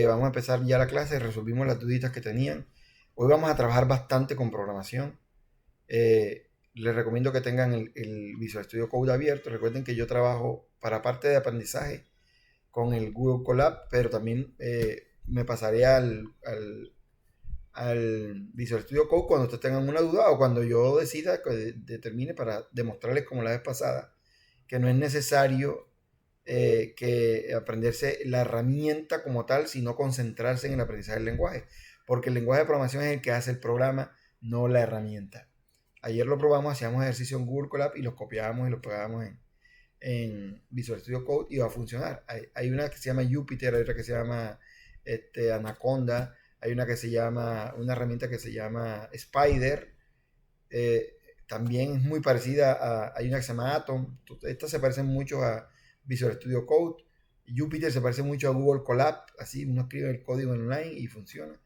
Vamos a empezar ya la clase, resolvimos las duditas que tenían. Hoy vamos a trabajar bastante con programación. Les recomiendo que tengan el Visual Studio Code abierto. Recuerden que yo trabajo para parte de aprendizaje con el Google Colab, pero también me pasaré al Visual Studio Code cuando ustedes tengan una duda o cuando yo decida que determine para demostrarles como la vez pasada que no es necesario que aprenderse la herramienta como tal, sino concentrarse en el aprendizaje del lenguaje, porque el lenguaje de programación es el que hace el programa, no la herramienta. Ayer lo probamos, hacíamos ejercicio en Google Colab y los copiábamos y los pegábamos en Visual Studio Code y va a funcionar. Hay una que se llama Jupyter, hay otra que se llama Anaconda, hay una que se llama, una herramienta que se llama Spider, también es muy parecida hay una que se llama Atom. Estas se parecen mucho a Visual Studio Code. Jupyter se parece mucho a Google Colab, así uno escribe el código online y funciona.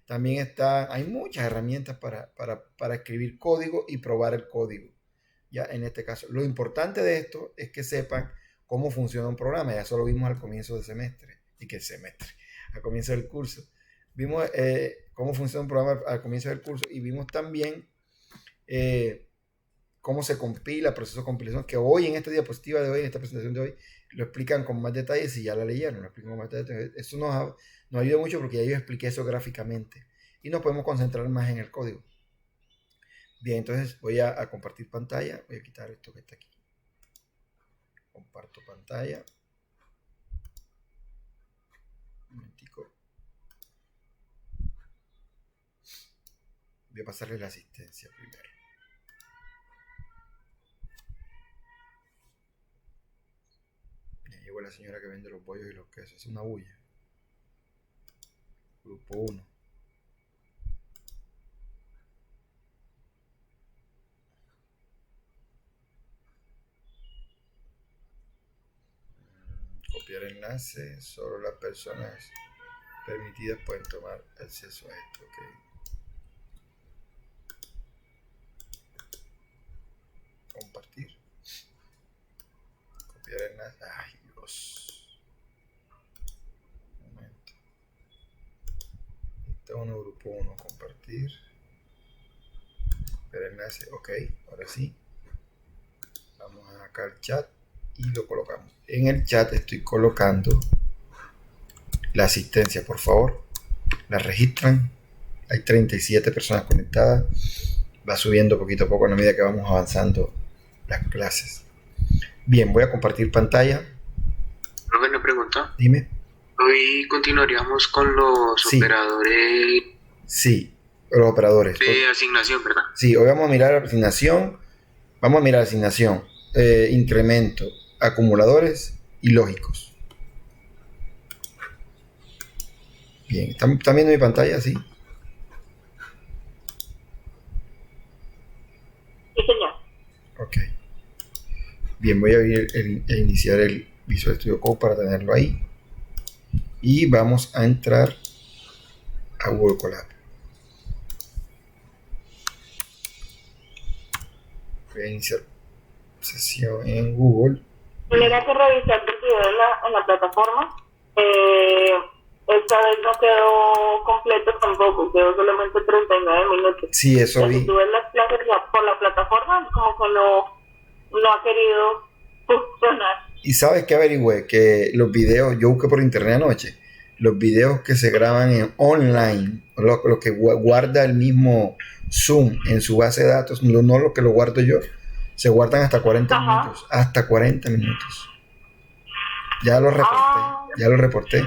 También hay muchas herramientas para escribir código y probar el código. Ya en este caso, lo importante de esto es que sepan cómo funciona un programa. Ya eso lo vimos al comienzo del semestre, al comienzo del curso. Vimos cómo funciona un programa al comienzo del curso y vimos también cómo se compila, el proceso de compilación, que hoy en esta diapositiva de hoy, en esta presentación de hoy, lo explican con más detalles y ya la leyeron, lo explican con más detalles. Eso nos ayuda mucho porque ya yo expliqué eso gráficamente y nos podemos concentrar más en el código. Bien, entonces voy a compartir pantalla, voy a quitar esto que está aquí. Comparto pantalla. Un momentico. Voy a pasarle la asistencia primero. Llegó la señora que vende los bollos y los quesos, es una bulla. Grupo 1. Copiar enlace, solo las personas permitidas pueden tomar acceso a esto, ok. Compartir. Copiar enlace. Ay, Dios. Un momento. Está uno, grupo 1, compartir. Copiar enlace, ok. Ahora sí. Vamos acá al chat y lo colocamos. En el chat estoy colocando la asistencia, por favor. La registran. Hay 37 personas conectadas. Va subiendo poquito a poco a medida que vamos avanzando las clases. Bien, voy a compartir pantalla. Profe, una pregunta. Dime. Hoy continuaríamos con los operadores. Sí, los operadores. De asignación, ¿verdad? Sí, hoy vamos a mirar asignación. Vamos a mirar asignación, incremento, acumuladores y lógicos. Bien, ¿están viendo mi pantalla? Sí. Sí, señor. Ok. Bien, voy a iniciar el Visual Studio Code para tenerlo ahí. Y vamos a entrar a Google Colab. Voy a iniciar sesión en Google. Tenía que revisar el video en la plataforma. Esta vez no quedó completo tampoco, quedó solamente 39 minutos. Sí, eso vi. Si tú ves las clases por la plataforma, como que no ha querido funcionar. Y sabes que averigüé que los videos, yo busqué por internet anoche, los videos que se graban en online, lo que guarda el mismo Zoom en su base de datos, no lo que lo guardo yo, se guardan hasta 40 minutos. Hasta 40 minutos. Ya lo reporté.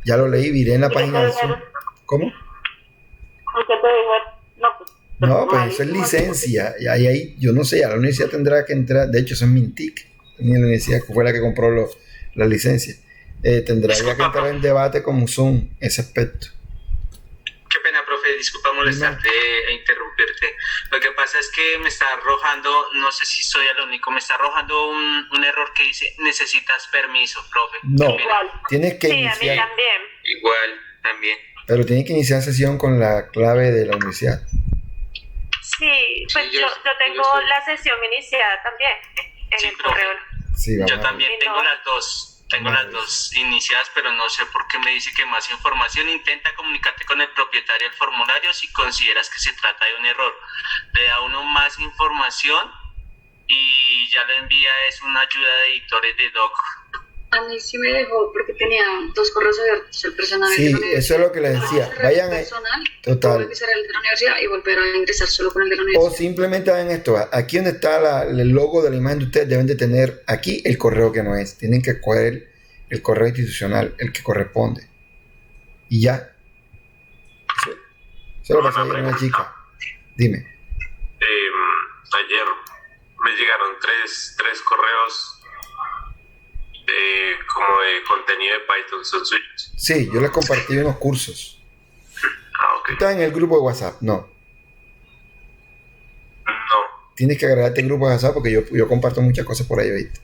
Ya lo leí, viré en la página de Zoom. ¿Cómo? ¿Qué te dijeron? No, pues eso es licencia. Y ahí, yo no sé, ya la universidad tendrá que entrar. De hecho, eso es Mintic. La universidad que fue la que compró la licencia. Tendrá ya que entrar en debate con Zoom ese aspecto. Qué pena, profe, disculpa molestarte e interrumpirte. Lo que pasa es que me está arrojando, no sé si soy el único, me está arrojando un error que dice necesitas permiso, profe. No, tienes que iniciar. Sí, a mí también. Igual, también. Pero tienes que iniciar sesión con la clave de la universidad. Sí, pues sí, yo tengo la sesión iniciada también en el correo. Sí, yo también tengo las dos. Tengo las dos iniciadas, pero no sé por qué me dice que más información. Intenta comunicarte con el propietario del formulario si consideras que se trata de un error. Le da uno más información y ya le envía una ayuda de editores de doc. A mí sí me dejó porque tenía 2 correos abiertos, el personal. Sí, eso es lo que les decía. Vayan a... Total. Revisar el de la universidad y volver a ingresar solo con el de la universidad. O simplemente hagan esto. Aquí donde está el logo de la imagen de ustedes, deben de tener aquí el correo que no es. Tienen que escoger el correo institucional, el que corresponde. Y ya. Eso lo pasó ayer a una chica. Dime. Ayer me llegaron tres correos como de contenido de Python. ¿Son suyos? Sí, yo les compartí unos cursos. Ok. ¿Estás en el grupo de WhatsApp? No. No. Tienes que agregarte el grupo de WhatsApp porque yo comparto muchas cosas por ahí, ¿viste?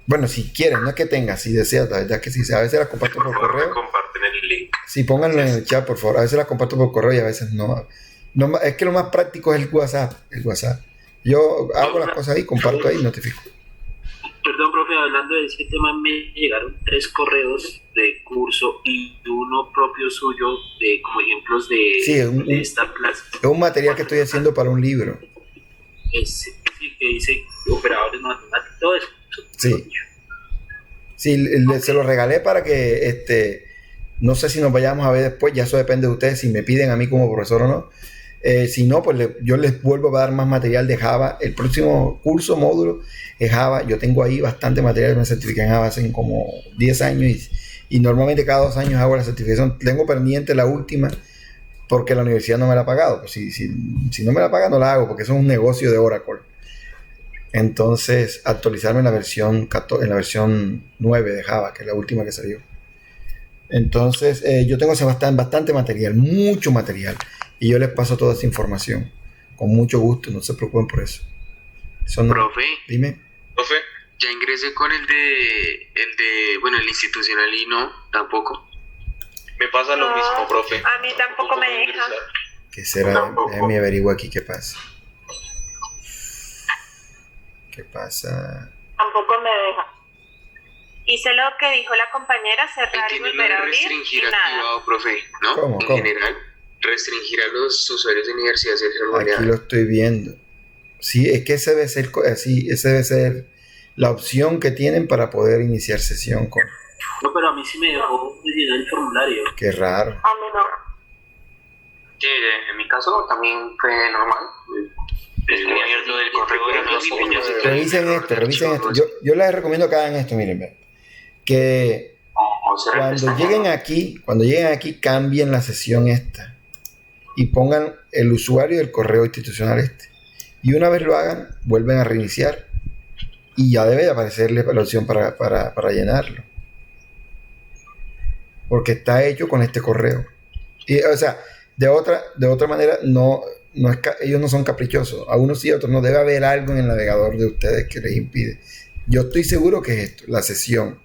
Bueno, si quieres, no es que tengas, si deseas, la verdad que sí. A veces las comparto por correo. Comparten el link. Sí, pónganlo en el chat, por favor. A veces las comparto por correo y a veces no. Es que lo más práctico es el WhatsApp. Yo hago las cosas ahí, comparto ahí y notifico. Perdón, profe, hablando de ese tema, me llegaron 3 correos de curso y uno propio suyo de como ejemplos de esta clase. Es un material que estoy haciendo para un libro. Que dice operadores matemáticos, todo eso. Sí. Sí, se lo regalé para que, no sé si nos vayamos a ver después, ya eso depende de ustedes, si me piden a mí como profesor o no. Si no, pues yo les vuelvo a dar más material de Java. El próximo curso, módulo, es Java. Yo tengo ahí bastante material, me certifiqué en Java hace como 10 años y normalmente cada 2 años hago la certificación. Tengo pendiente la última porque la universidad no me la ha pagado. Pues si no me la paga, no la hago porque eso es un negocio de Oracle. Entonces, actualizarme en la versión 9 de Java, que es la última que salió. Entonces, yo tengo bastante material, mucho material. Y yo les paso toda esa información con mucho gusto, no se preocupen por eso. Profe. Dime. Profe. Ya ingresé con el el institucional y no, tampoco. Me pasa lo mismo, profe. A mí tampoco me deja. ¿Qué será? Déjame averiguar aquí qué pasa. ¿Qué pasa? Tampoco me deja. Hice lo que dijo la compañera, cerrar y volver a abrir restringir y nada. activado, profe, ¿no? ¿Cómo? General, restringir a los usuarios de universidad Aquí lo estoy viendo. Sí, es que ese debe ser la opción que tienen para poder iniciar sesión con. No, pero a mí sí me dejó llenar el formulario. Qué raro. A mí no. Sí, en mi caso también fue normal. Tenía abierto el correo. Revisen esto. Yo les recomiendo que hagan esto, miren, vean. Que cuando lleguen aquí, cambien la sesión esta y pongan el usuario del correo institucional este. Y una vez lo hagan, vuelven a reiniciar y ya debe de aparecerles la opción para llenarlo. Porque está hecho con este correo. Y, o sea, de otra manera, ellos no son caprichosos. A unos sí, a otros no. Debe haber algo en el navegador de ustedes que les impide. Yo estoy seguro que es esto, la sesión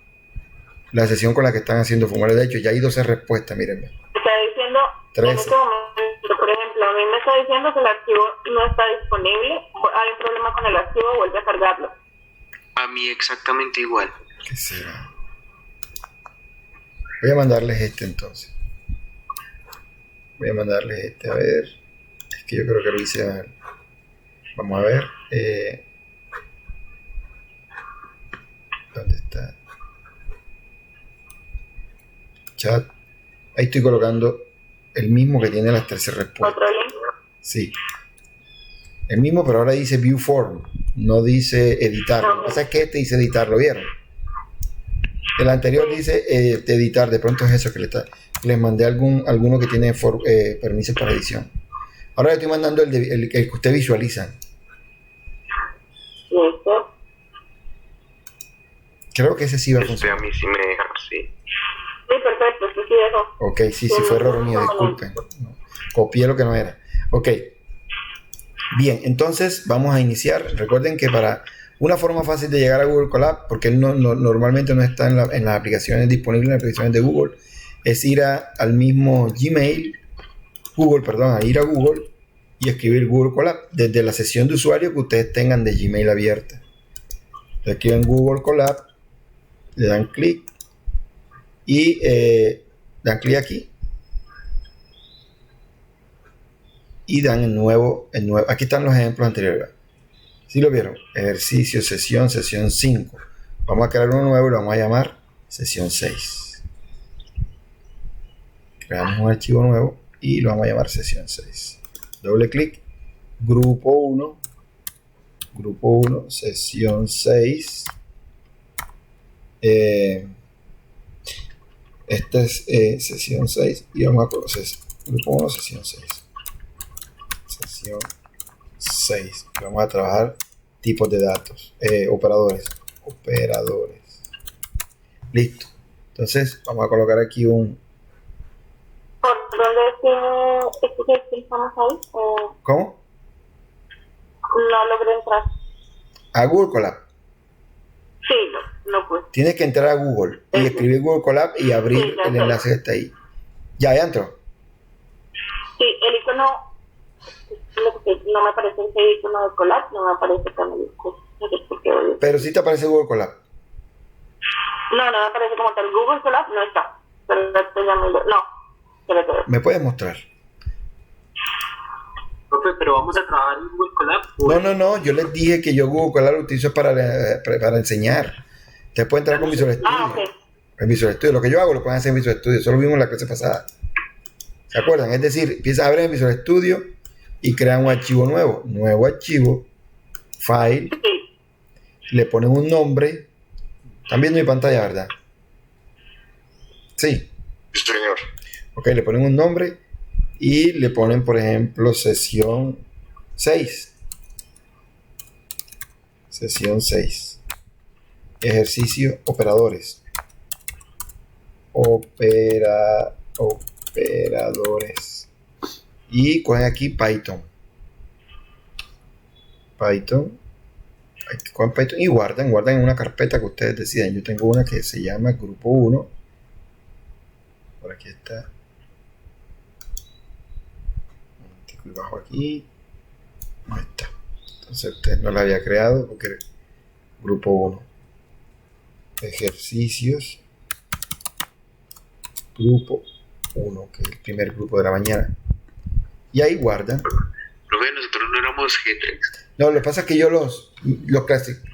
con la que están haciendo formularios. De hecho, ya hay 12 respuestas, mírenme. Está diciendo, 13. en este momento, por ejemplo, a mí me está diciendo que el archivo no está disponible, hay un problema con el archivo, vuelve a cargarlo. A mí exactamente igual. ¿Qué será? Voy a mandarles este entonces. A ver. Es que yo creo que lo hice mal. Vamos a ver. ¿Dónde está? Chat. Ahí estoy colocando el mismo que tiene las 13 respuestas. ¿Otro link? Sí. El mismo, pero ahora dice View Form. No dice editar. Lo que pasa es que este dice editar, ¿lo vieron? El anterior dice editar. De pronto es eso que les mandé alguno que tiene permisos para edición. Ahora le estoy mandando el que usted visualiza. ¿Listo? Creo que ese sí va a funcionar. A mí sí me deja, sí. Sí, perfecto, sí dejo. Ok, sí fue error mío, disculpen. No, copié lo que no era. Ok. Bien, entonces vamos a iniciar. Recuerden que para una forma fácil de llegar a Google Colab, porque él normalmente no está en las aplicaciones disponibles, en las aplicaciones de Google, es ir al mismo Gmail, ir a Google y escribir Google Colab desde la sesión de usuario que ustedes tengan de Gmail abierta. Escriben Google Colab le dan clic y dan clic aquí y dan el nuevo. Aquí están los ejemplos anteriores. ¿Sí lo vieron? Ejercicio, sesión 5. Vamos a crear uno nuevo y lo vamos a llamar sesión 6. Creamos un archivo nuevo y lo vamos a llamar sesión 6. Doble clic, grupo 1, sesión 6. Esta es sesión 6 y vamos a conocer grupo 1, sesión 6. Sesión 6. Vamos a trabajar tipos de datos, operadores. Listo. Entonces vamos a colocar aquí un... ¿Por dónde estamos ahí? ¿Cómo? No logré entrar. A Google Colab. Sí, no pues. Tienes que entrar a Google y escribir Google Colab y abrir el enlace que está ahí. Ya entró. Sí, el icono, no me aparece ese icono de Colab, no me aparece también. No sé por qué. Pero sí te aparece Google Colab. No me aparece como tal. Google Colab no está. Pero estoy llamando. No. ¿Me puedes mostrar? Profe, pero vamos a trabajar en Google Colab. No. Yo les dije que yo Google Colab lo utilizo para enseñar. Ustedes pueden entrar con Visual Studio. Okay. En Visual Studio. Lo que yo hago lo pueden hacer en Visual Studio. Eso lo vimos en la clase pasada. ¿Se acuerdan? Es decir, empiezan a abrir en Visual Studio y crean un archivo nuevo. Nuevo archivo. File. Le ponen un nombre. ¿Están viendo mi pantalla, verdad? Sí. Señor. Ok, le ponen un nombre y le ponen, por ejemplo, sesión 6. Sesión 6. Ejercicio, operadores. Operadores. Y cogen aquí Python. Cogen Python y guardan en una carpeta que ustedes decidan. Yo tengo una que se llama Grupo 1. Por aquí está. Y bajo aquí. Ahí está. Entonces usted no la había creado porque Grupo 1. Ejercicios. Grupo 1, que es el primer grupo de la mañana. Y ahí guardan. Profe, nosotros no éramos G3. No, lo que pasa es que yo los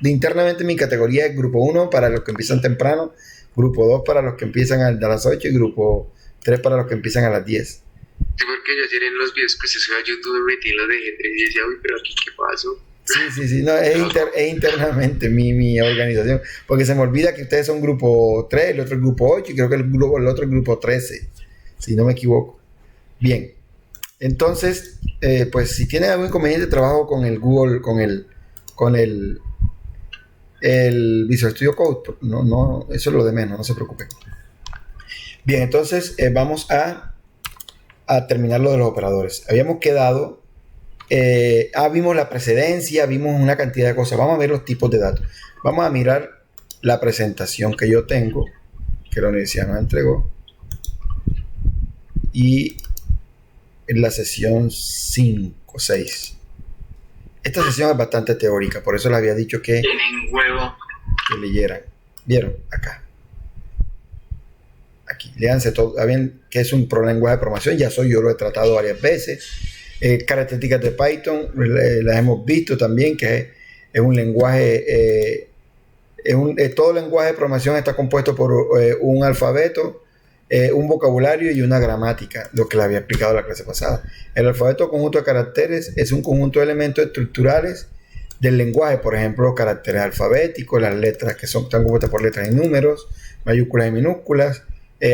internamente mi categoría es Grupo 1 para los que empiezan temprano, Grupo 2 para los que empiezan a las 8 y Grupo 3 para los que empiezan a las 10. Sí, porque yo ayer en los videos que se subió a YouTube me metí en los de G3 y decía, uy, pero aquí qué pasó. Sí, no, es internamente mi organización, porque se me olvida que ustedes son Grupo 3, el otro es Grupo 8 y creo que el otro es Grupo 13, si no me equivoco. Bien, entonces, pues si tienen algún inconveniente, trabajo con el Google, con el Visual Studio Code. No, eso es lo de menos, no se preocupen. Bien, entonces vamos a terminar lo de los operadores. Habíamos quedado, vimos la precedencia, vimos una cantidad de cosas. Vamos a ver los tipos de datos. Vamos a mirar la presentación que yo tengo, que la universidad nos entregó. Y en la sesión 6. Esta sesión es bastante teórica, por eso les había dicho que tienen huevo. Que leyeran. ¿Vieron? Acá. Aquí. Léanse todo. ¿Saben qué es un lenguaje de programación? Yo lo he tratado varias veces. Características de Python, las hemos visto también, que es un lenguaje, todo lenguaje de programación está compuesto por un alfabeto, un vocabulario y una gramática, lo que les había explicado la clase pasada. El alfabeto conjunto de caracteres es un conjunto de elementos estructurales del lenguaje, por ejemplo, los caracteres alfabéticos, las letras que están compuestas por letras y números, mayúsculas y minúsculas,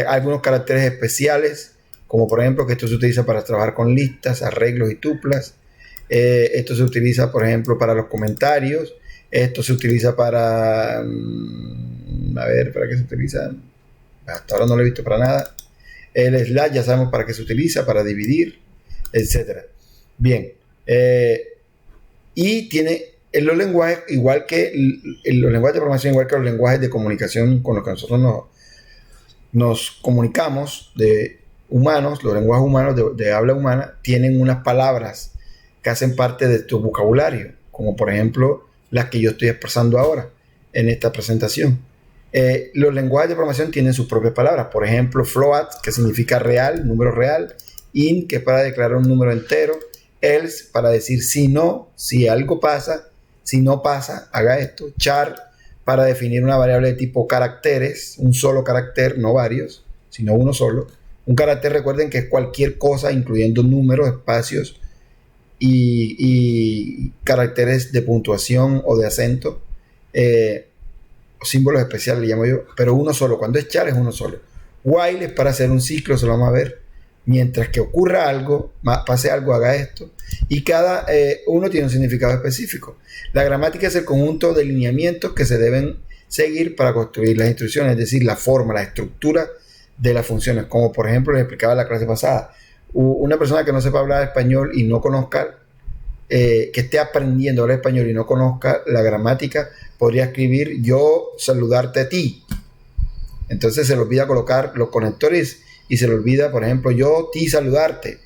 algunos caracteres especiales, como por ejemplo que esto se utiliza para trabajar con listas, arreglos y tuplas. Esto se utiliza, por ejemplo, para los comentarios. Esto se utiliza para... ¿para qué se utiliza? Hasta ahora no lo he visto para nada. El slash ya sabemos para qué se utiliza, para dividir, etc. Bien. Y tiene en los lenguajes, igual que los lenguajes de programación, igual que los lenguajes de comunicación con los que nosotros nos comunicamos, de humanos, los lenguajes humanos de habla humana, tienen unas palabras que hacen parte de tu vocabulario, como por ejemplo las que yo estoy expresando ahora en esta presentación. Los lenguajes de programación tienen sus propias palabras. Por ejemplo, float, que significa real, número real. Int, que es para declarar un número entero. Else, para decir si no, si algo pasa. Si no pasa, haga esto. Char, para definir una variable de tipo caracteres. Un solo carácter, no varios, sino uno solo. Un carácter, recuerden que es cualquier cosa, incluyendo números, espacios y caracteres de puntuación o de acento. Símbolos especiales le llamo yo, pero uno solo. Cuando es char es uno solo. While es para hacer un ciclo, se lo vamos a ver. Mientras que ocurra algo, pase algo, haga esto. Y cada uno tiene un significado específico. La gramática es el conjunto de lineamientos que se deben seguir para construir las instrucciones, es decir, la forma, la estructura de las funciones. Como por ejemplo les explicaba en la clase pasada. Una persona que no sepa hablar español y no conozca, que esté aprendiendo a hablar español y no conozca la gramática, podría escribir yo saludarte a ti. Entonces se le olvida colocar los conectores y se le olvida, por ejemplo, yo ti saludarte.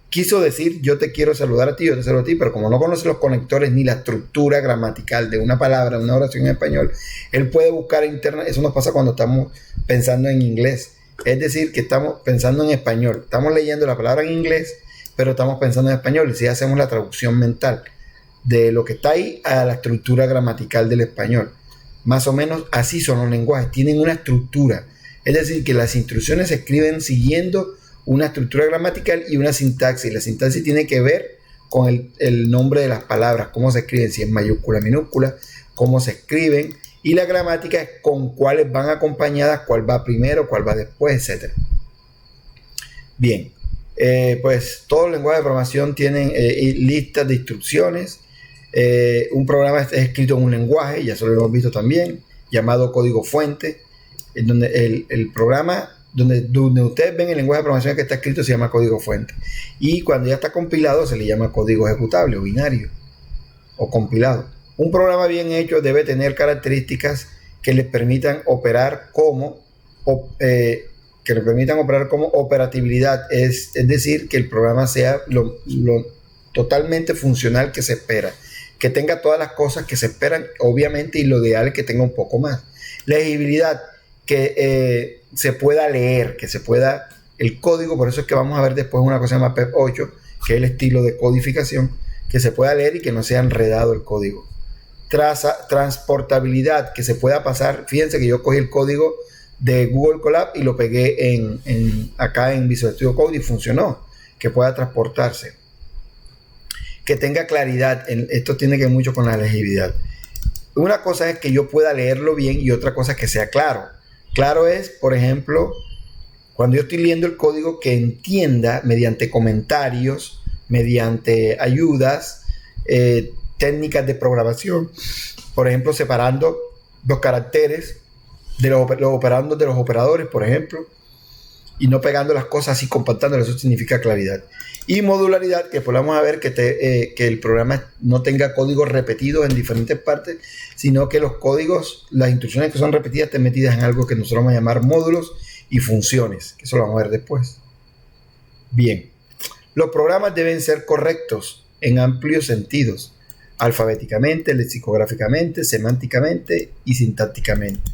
Quiso decir yo te quiero saludar a ti, yo te saludo a ti, pero como no conoce los conectores ni la estructura gramatical de una palabra, una oración en español, él puede buscar en internet. Eso nos pasa cuando estamos pensando en inglés. Es decir, que estamos pensando en español. Estamos leyendo la palabra en inglés, pero estamos pensando en español. Y si hacemos la traducción mental de lo que está ahí a la estructura gramatical del español. Más o menos así son los lenguajes. Tienen una estructura. Es decir, que las instrucciones se escriben siguiendo una estructura gramatical y una sintaxis. La sintaxis tiene que ver con el nombre de las palabras, cómo se escriben, si es mayúscula, minúscula, cómo se escriben. Y la gramática es con cuáles van acompañadas, cuál va primero, cuál va después, etc. Bien, pues todos los lenguajes de programación tienen listas de instrucciones. Un programa es escrito en un lenguaje, ya eso lo hemos visto también, llamado código fuente, en donde el programa, donde ustedes ven el lenguaje de programación que está escrito, se llama código fuente. Y cuando ya está compilado, se le llama código ejecutable o binario o compilado. Un programa bien hecho debe tener características que les permitan operar como operatividad, es decir, que el programa sea lo totalmente funcional que se espera, que tenga todas las cosas que se esperan, obviamente, y lo ideal es que tenga un poco más. Legibilidad, que se pueda leer, que se pueda el código, por eso es que vamos a ver después una cosa que se llama PEP 8, que es el estilo de codificación, que se pueda leer y que no sea enredado el código. Transportabilidad, que se pueda pasar. Fíjense que yo cogí el código de Google Colab y lo pegué acá en Visual Studio Code y funcionó, que pueda transportarse. Que tenga claridad, esto tiene que ver mucho con la legibilidad. Una cosa es que yo pueda leerlo bien y otra cosa es que sea claro. Claro es, por ejemplo, cuando yo estoy leyendo el código, que entienda mediante comentarios, mediante ayudas, técnicas de programación, por ejemplo, separando los caracteres de los operandos de los operadores, por ejemplo, y no pegando las cosas así, compactándolas. Eso significa claridad. Y modularidad, que pues vamos a ver que el programa no tenga códigos repetidos en diferentes partes, sino que los códigos, las instrucciones que son repetidas, estén metidas en algo que nosotros vamos a llamar módulos y funciones, que eso lo vamos a ver después. Bien, los programas deben ser correctos en amplios sentidos, alfabéticamente, lexicográficamente, semánticamente y sintácticamente,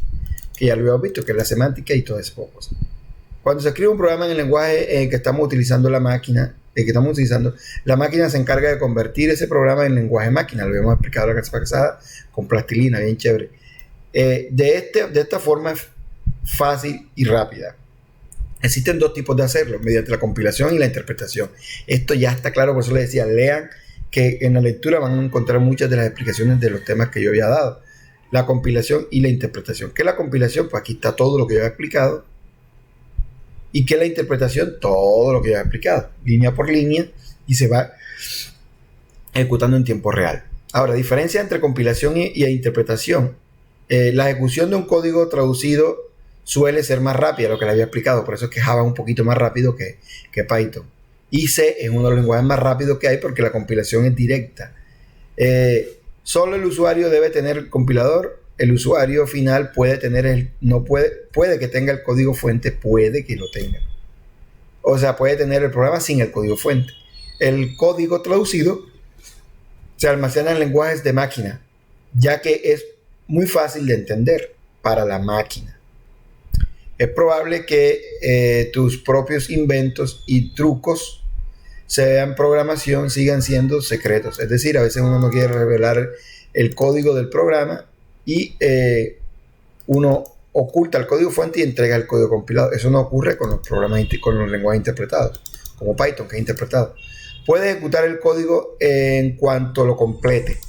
que ya lo habíamos visto, que es la semántica y todas esas cosas. Cuando se escribe un programa en el lenguaje que estamos utilizando la máquina, la máquina se encarga de convertir ese programa en lenguaje máquina. Lo habíamos explicado la clase pasada con plastilina, bien chévere. De esta forma es fácil y rápida. Existen dos tipos de hacerlo, mediante la compilación y la interpretación. Esto ya está claro, por eso les decía, lean, que en la lectura van a encontrar muchas de las explicaciones de los temas que yo había dado. La compilación y la interpretación. ¿Qué es la compilación? Pues aquí está todo lo que yo he explicado. ¿Y qué es la interpretación? Todo lo que yo he explicado, línea por línea, y se va ejecutando en tiempo real. Ahora, diferencia entre compilación y interpretación. La ejecución de un código traducido suele ser más rápida, lo que le había explicado, por eso es que Java es un poquito más rápido que Python. Y C es uno de los lenguajes más rápidos que hay porque la compilación es directa. Solo el usuario debe tener el compilador. El usuario final puede que tenga el código fuente, puede que lo tenga. O sea, puede tener el programa sin el código fuente. El código traducido se almacena en lenguajes de máquina, ya que es muy fácil de entender para la máquina. es probable que tus propios inventos y trucos, sean programación, sigan siendo secretos. Es decir, a veces uno no quiere revelar el código del programa y uno oculta el código fuente y entrega el código compilado. Eso no ocurre con los programas, con los lenguajes interpretados, como Python, que es interpretado. Puede ejecutar el código en cuanto lo complete.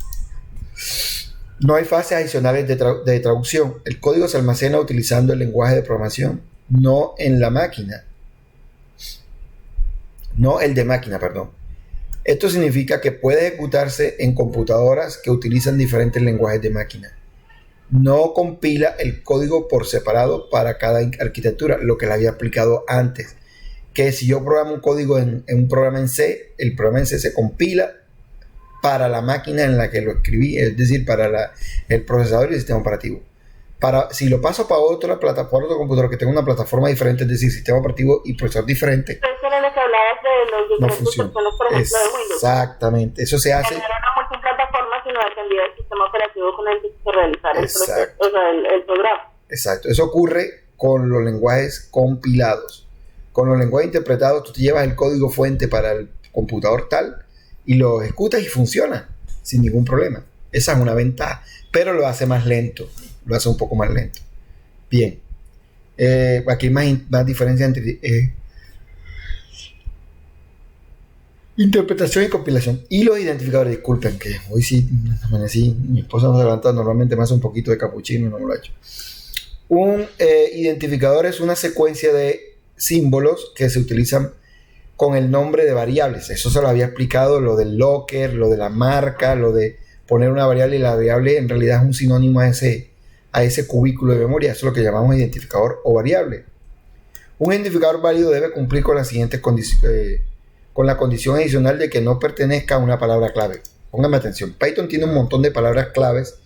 No hay fases adicionales de traducción. El código se almacena utilizando el lenguaje de programación, no en la máquina. No el de máquina, perdón. Esto significa que puede ejecutarse en computadoras que utilizan diferentes lenguajes de máquina. No compila el código por separado para cada arquitectura, lo que le había explicado antes. Que si yo programo un código en un programa en C, el programa en C se compila para la máquina en la que lo escribí, es decir, para el procesador y el sistema operativo. Si lo paso para otra plataforma, otro computador que tenga una plataforma diferente, es decir, sistema operativo y procesador diferente, no funciona. Por ejemplo, de Windows. Exactamente, eso se hace. No era una multiplataforma, sino dependía del sistema operativo con el que se realizara el proceso, o sea, el programa. Exacto, eso ocurre con los lenguajes compilados. Con los lenguajes interpretados, tú te llevas el código fuente para el computador tal y lo ejecutas y funciona sin ningún problema. Esa es una ventaja, pero lo hace más lento, lo hace un poco más lento. Bien, aquí hay más diferencia entre interpretación y compilación. Y los identificadores, disculpen que hoy sí amanecí, mi esposa no se levanta, normalmente me hace un poquito de capuchino y no lo ha hecho. Un identificador es una secuencia de símbolos que se utilizan con el nombre de variables. Eso se lo había explicado, lo del locker, lo de la marca, lo de poner una variable, y la variable en realidad es un sinónimo a ese cubículo de memoria. Eso es lo que llamamos identificador o variable. Un identificador válido debe cumplir con las siguientes condiciones, con la condición adicional de que no pertenezca a una palabra clave. Pónganme atención, Python tiene un montón de palabras claves,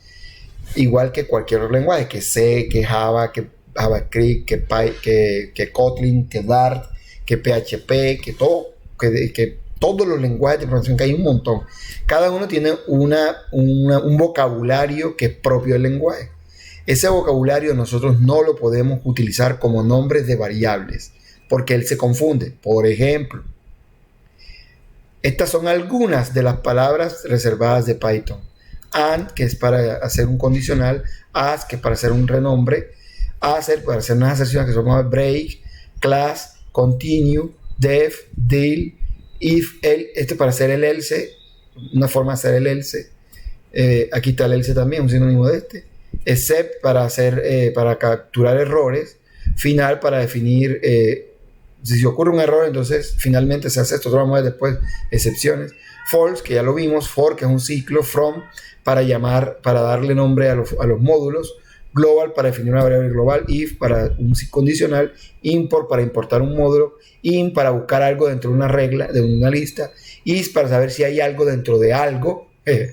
igual que cualquier otro lenguaje, que C, que Java, que JavaScript, que Kotlin, que Dart, que PHP, que todos los lenguajes de programación, que hay un montón. Cada uno tiene un vocabulario que es propio del lenguaje. Ese vocabulario nosotros no lo podemos utilizar como nombres de variables, porque él se confunde. Por ejemplo, estas son algunas de las palabras reservadas de Python. And, que es para hacer un condicional. As, que es para hacer un renombre. Assert, para hacer unas aserciones que son como break. Class, continue, def, deal, if, el. Este para hacer el else, una forma de hacer el else. Aquí está el else también, un sinónimo de este. Except para capturar errores. Final para definir si ocurre un error, entonces finalmente se hace esto. Nosotros vamos a ver después excepciones. False, que ya lo vimos. For, que es un ciclo. From, para darle nombre a los módulos. Global, para definir una variable global. If, para un condicional. Import, para importar un módulo. In, para buscar algo dentro de una regla, de una lista. Is, para saber si hay algo dentro de algo.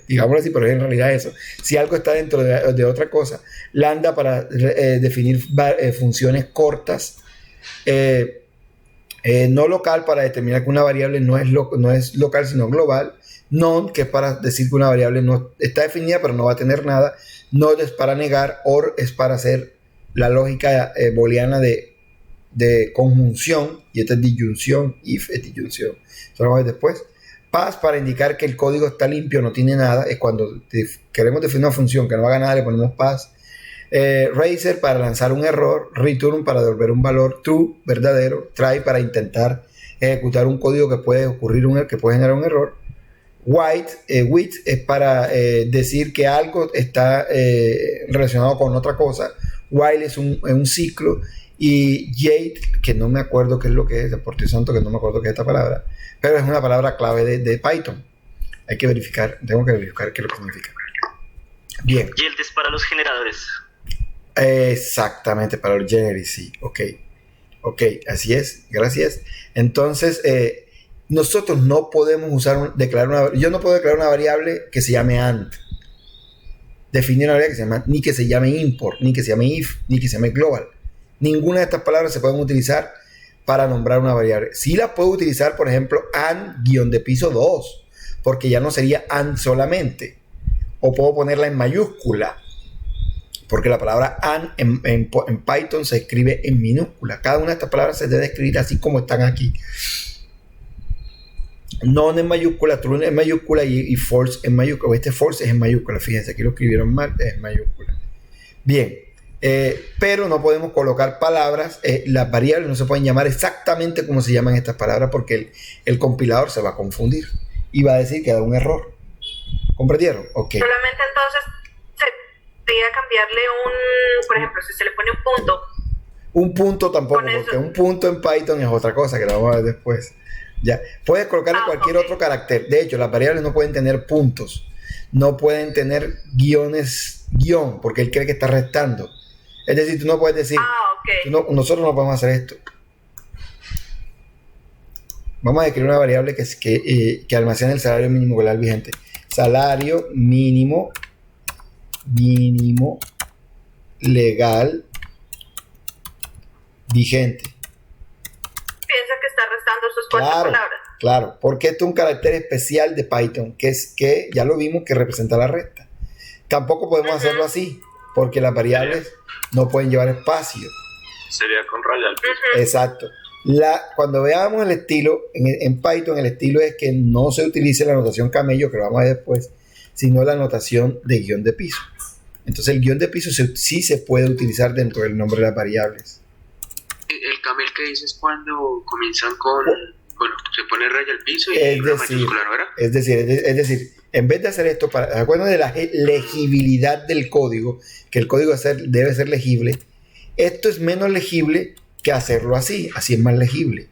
Digámoslo así, pero es en realidad eso. Si algo está dentro de otra cosa. Lambda, para definir funciones cortas. No local, para determinar que una variable no es local sino global. None, que es para decir que una variable no está definida pero no va a tener nada. Not es para negar. Or es para hacer la lógica booleana de conjunción, y esta es disyunción. If es disyunción, eso lo vamos a ver después. Pass, para indicar que el código está limpio, no tiene nada. Es cuando queremos definir una función que no haga nada, le ponemos pass. Racer, para lanzar un error. Return, para devolver un valor. True, verdadero. Try, para intentar ejecutar un código que puede generar un error. With es para decir que algo está relacionado con otra cosa. While es un ciclo. Y Jade, que no me acuerdo qué es lo que es, por Dios santo que no me acuerdo qué es esta palabra, pero es una palabra clave de Python. Tengo que verificar qué es lo que significa. Bien. Yield es para los generadores. Exactamente, para los generators, sí. Ok, así es, gracias. Entonces, nosotros no podemos yo no puedo declarar una variable que se llame AND. Definir una variable que se llama, ni que se llame import, ni que se llame if, ni que se llame global. Ninguna de estas palabras se pueden utilizar para nombrar una variable. Sí la puedo utilizar, por ejemplo, AND-piso 2, porque ya no sería AND solamente. O puedo ponerla en mayúscula, Porque la palabra and en Python se escribe en minúscula. Cada una de estas palabras se debe escribir así como están aquí. Non en mayúscula, true en mayúscula y false en mayúscula. Este false es en mayúscula, fíjense, aquí lo escribieron mal, es en mayúscula. Bien, pero no podemos colocar palabras, las variables no se pueden llamar exactamente como se llaman estas palabras porque el compilador se va a confundir y va a decir que da un error. ¿Comprendieron? Ok. Solamente entonces sería cambiarle por ejemplo, si se le pone un punto. Un punto tampoco, porque un punto en Python es otra cosa que lo vamos a ver después. Ya, puedes colocarle cualquier otro carácter. De hecho, las variables no pueden tener puntos, no pueden tener guión, porque él cree que está restando. Es decir, tú no puedes decir, nosotros no podemos hacer esto. Vamos a escribir una variable que almacena el salario mínimo legal vigente. Salario mínimo legal vigente. Piensa que está restando sus 4 palabras. Claro, porque esto es un carácter especial de Python, que es que ya lo vimos que representa la resta. Tampoco podemos hacerlo así, porque las variables no pueden llevar espacio. Sería con raya al piso. Exacto. Cuando veamos el estilo, en Python el estilo es que no se utilice la notación camello, que lo vamos a ver después, sino la notación de guión de piso. Entonces el guión de piso sí se puede utilizar dentro del nombre de las variables. El camel que dices cuando comienzan con, bueno, se pone raya al piso y una mayúscula, ¿no era? Es decir, en vez de hacer esto, ¿se acuerdan de la legibilidad del código? Que el código debe ser legible. Esto es menos legible que hacerlo así es más legible.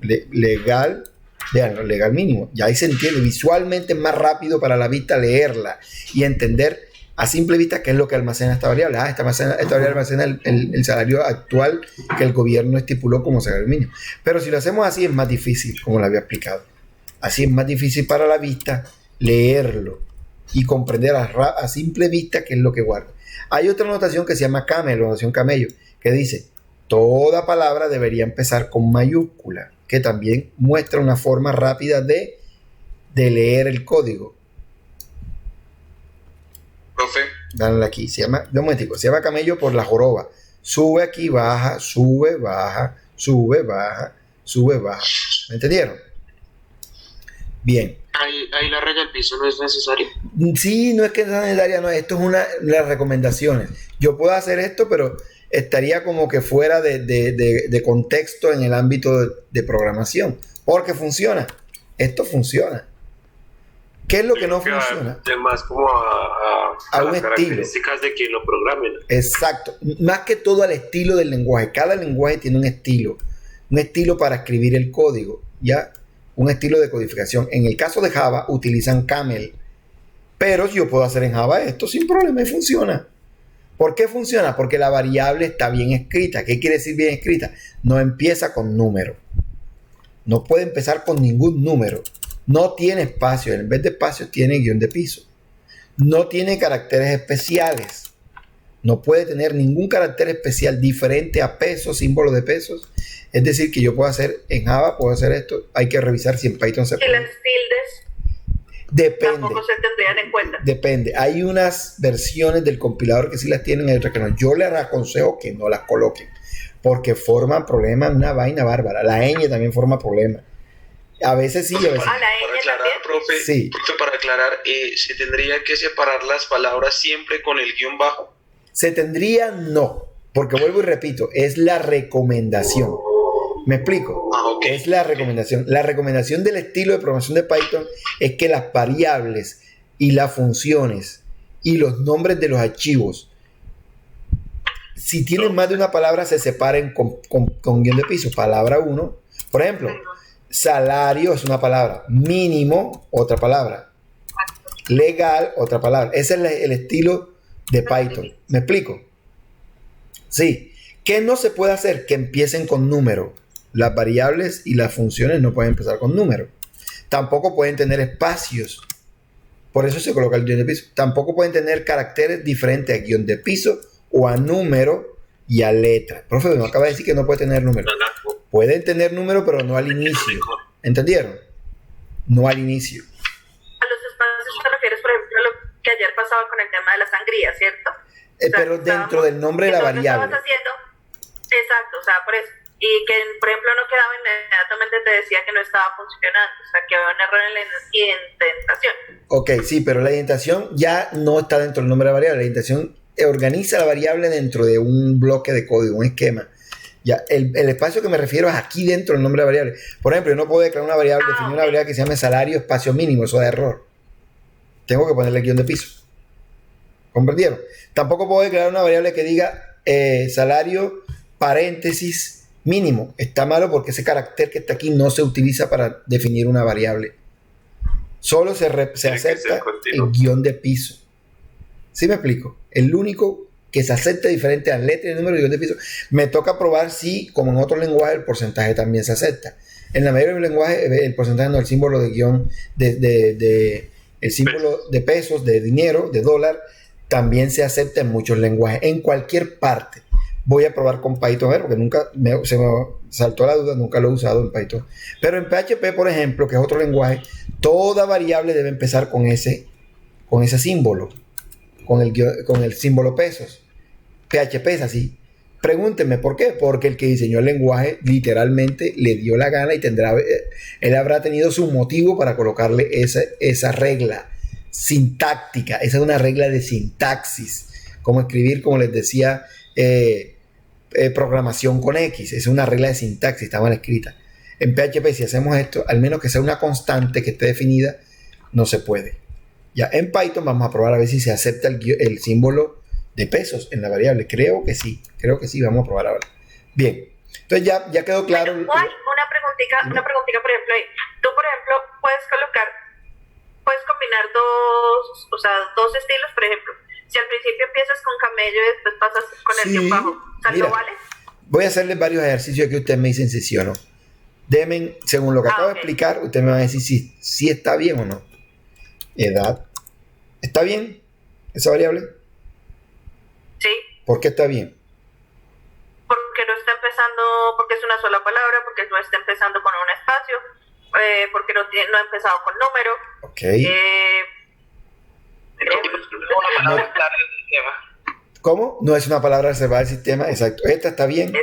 Legal, vean, legal mínimo. Ya ahí se entiende, visualmente es más rápido para la vista leerla y entender a simple vista qué es lo que almacena esta variable. Esta variable almacena el salario actual que el gobierno estipuló como salario mínimo. Pero si lo hacemos así es más difícil, como lo había explicado. Así es más difícil para la vista leerlo y comprender a simple vista qué es lo que guarda. Hay otra notación que se llama camel, notación camello, que dice toda palabra debería empezar con mayúscula, que también muestra una forma rápida de leer el código. Profe. Dale aquí, se llama camello por la joroba. Sube aquí, baja, sube, baja, sube, baja, sube, baja. ¿Me entendieron? Bien. Ahí la raya al piso no es necesaria. Sí, no es que sea necesaria, no. Esto es las recomendaciones. Yo puedo hacer esto, pero estaría como que fuera de contexto en el ámbito de programación. Porque funciona. Esto funciona. ¿Qué es lo que no funciona? Además, como a un las estilo. Características de quien lo programe. Exacto. Más que todo al estilo del lenguaje. Cada lenguaje tiene un estilo. Un estilo para escribir el código. ¿Ya? Un estilo de codificación. En el caso de Java utilizan camel. Pero yo puedo hacer en Java esto sin problema y funciona. ¿Por qué funciona? Porque la variable está bien escrita. ¿Qué quiere decir bien escrita? No empieza con número. No puede empezar con ningún número. No tiene espacio. En vez de espacio tiene guión de piso. No tiene caracteres especiales. No puede tener ningún carácter especial diferente a pesos, símbolo de pesos. Es decir, que yo puedo hacer en Java, puedo hacer esto. Hay que revisar si en Python se puede. ¿Y las tildes? Depende. Tampoco se tendrían en cuenta. Depende. Hay unas versiones del compilador que sí las tienen, hay otras que no. Yo les aconsejo que no las coloquen, porque forman problemas, una vaina bárbara. La ñ también forma problemas. A veces sí, a veces. ¿A la ñ para aclarar, también? profe, Sí. para aclarar, ¿se tendría que separar las palabras siempre con el guión bajo? Se tendría no, porque vuelvo y repito, es la recomendación. ¿Me explico? Okay. Es la recomendación. La recomendación del estilo de programación de Python es que las variables y las funciones y los nombres de los archivos, si tienen más de una palabra, se separen con guión de piso. Palabra 1, por ejemplo, salario es una palabra, mínimo, otra palabra, legal, otra palabra. Ese es el estilo de Python. ¿Me explico? Sí. ¿Qué no se puede hacer? Que empiecen con número. Las variables y las funciones no pueden empezar con número. Tampoco pueden tener espacios. Por eso se coloca el guión de piso. Tampoco pueden tener caracteres diferentes a guión de piso o a número y a letra. Profe, no acaba de decir que no puede tener número. Pueden tener número, pero no al inicio. ¿Entendieron? No al inicio. A los espacios te refieres, por ejemplo, a lo que ayer pasaba con el tema de la sangría, ¿cierto? pero dentro del nombre de la variable. Exacto, o sea, por eso. Y que, por ejemplo, no quedaba inmediatamente, te decía que no estaba funcionando, o sea, que había un error en la indentación. Ok, sí, pero la indentación ya no está dentro del nombre de la variable. La indentación organiza la variable dentro de un bloque de código, un esquema. Ya, el espacio que me refiero es aquí dentro del nombre de la variable. Por ejemplo, yo no puedo declarar una variable, definir una variable que se llame salario espacio mínimo, eso da error. Tengo que ponerle guión de piso. ¿Comprendieron? Tampoco puedo declarar una variable que diga salario paréntesis mínimo. Está malo porque ese carácter que está aquí no se utiliza para definir una variable. Solo se acepta el guión de piso. ¿Sí me explico? El único que se acepta diferente a letra y el número de guión de piso. Me toca probar si, como en otro lenguaje, el porcentaje también se acepta. En la mayoría de los lenguajes, el porcentaje no, el símbolo de guión, el símbolo de pesos, de dinero, de dólar, también se acepta en muchos lenguajes. En cualquier parte. Voy a probar con Python, porque nunca se me saltó la duda, nunca lo he usado en Python. Pero en PHP, por ejemplo, que es otro lenguaje, toda variable debe empezar con ese símbolo, con el símbolo pesos. PHP es así. Pregúntenme por qué. Porque el que diseñó el lenguaje literalmente le dio la gana y él habrá tenido su motivo para colocarle esa regla sintáctica. Esa es una regla de sintaxis. Como escribir, como les decía, programación con X. Es una regla de sintaxis, está mal escrita. En PHP, si hacemos esto, al menos que sea una constante que esté definida, no se puede. Ya en Python vamos a probar a ver si se acepta el símbolo de pesos en la variable. Creo que sí, vamos a probar ahora. Bien, entonces ya quedó claro. Bueno, una preguntita, por ejemplo, ahí. Tú, por ejemplo, puedes combinar dos estilos, por ejemplo. Si al principio empiezas con camello y después pasas con el guión bajo, ¿salto vale? Voy a hacerles varios ejercicios que ustedes me dicen si o no. Denme, según lo que acabo de explicar, ustedes me van a decir si está bien o no. Edad. ¿Está bien esa variable? Sí. ¿Por qué está bien? Porque no está empezando, porque es una sola palabra, porque no está empezando con un espacio, porque no ha empezado con número. Ok. Una palabra clara del sistema. ¿Cómo? No es una palabra reservada del sistema, exacto. ¿Esta está bien?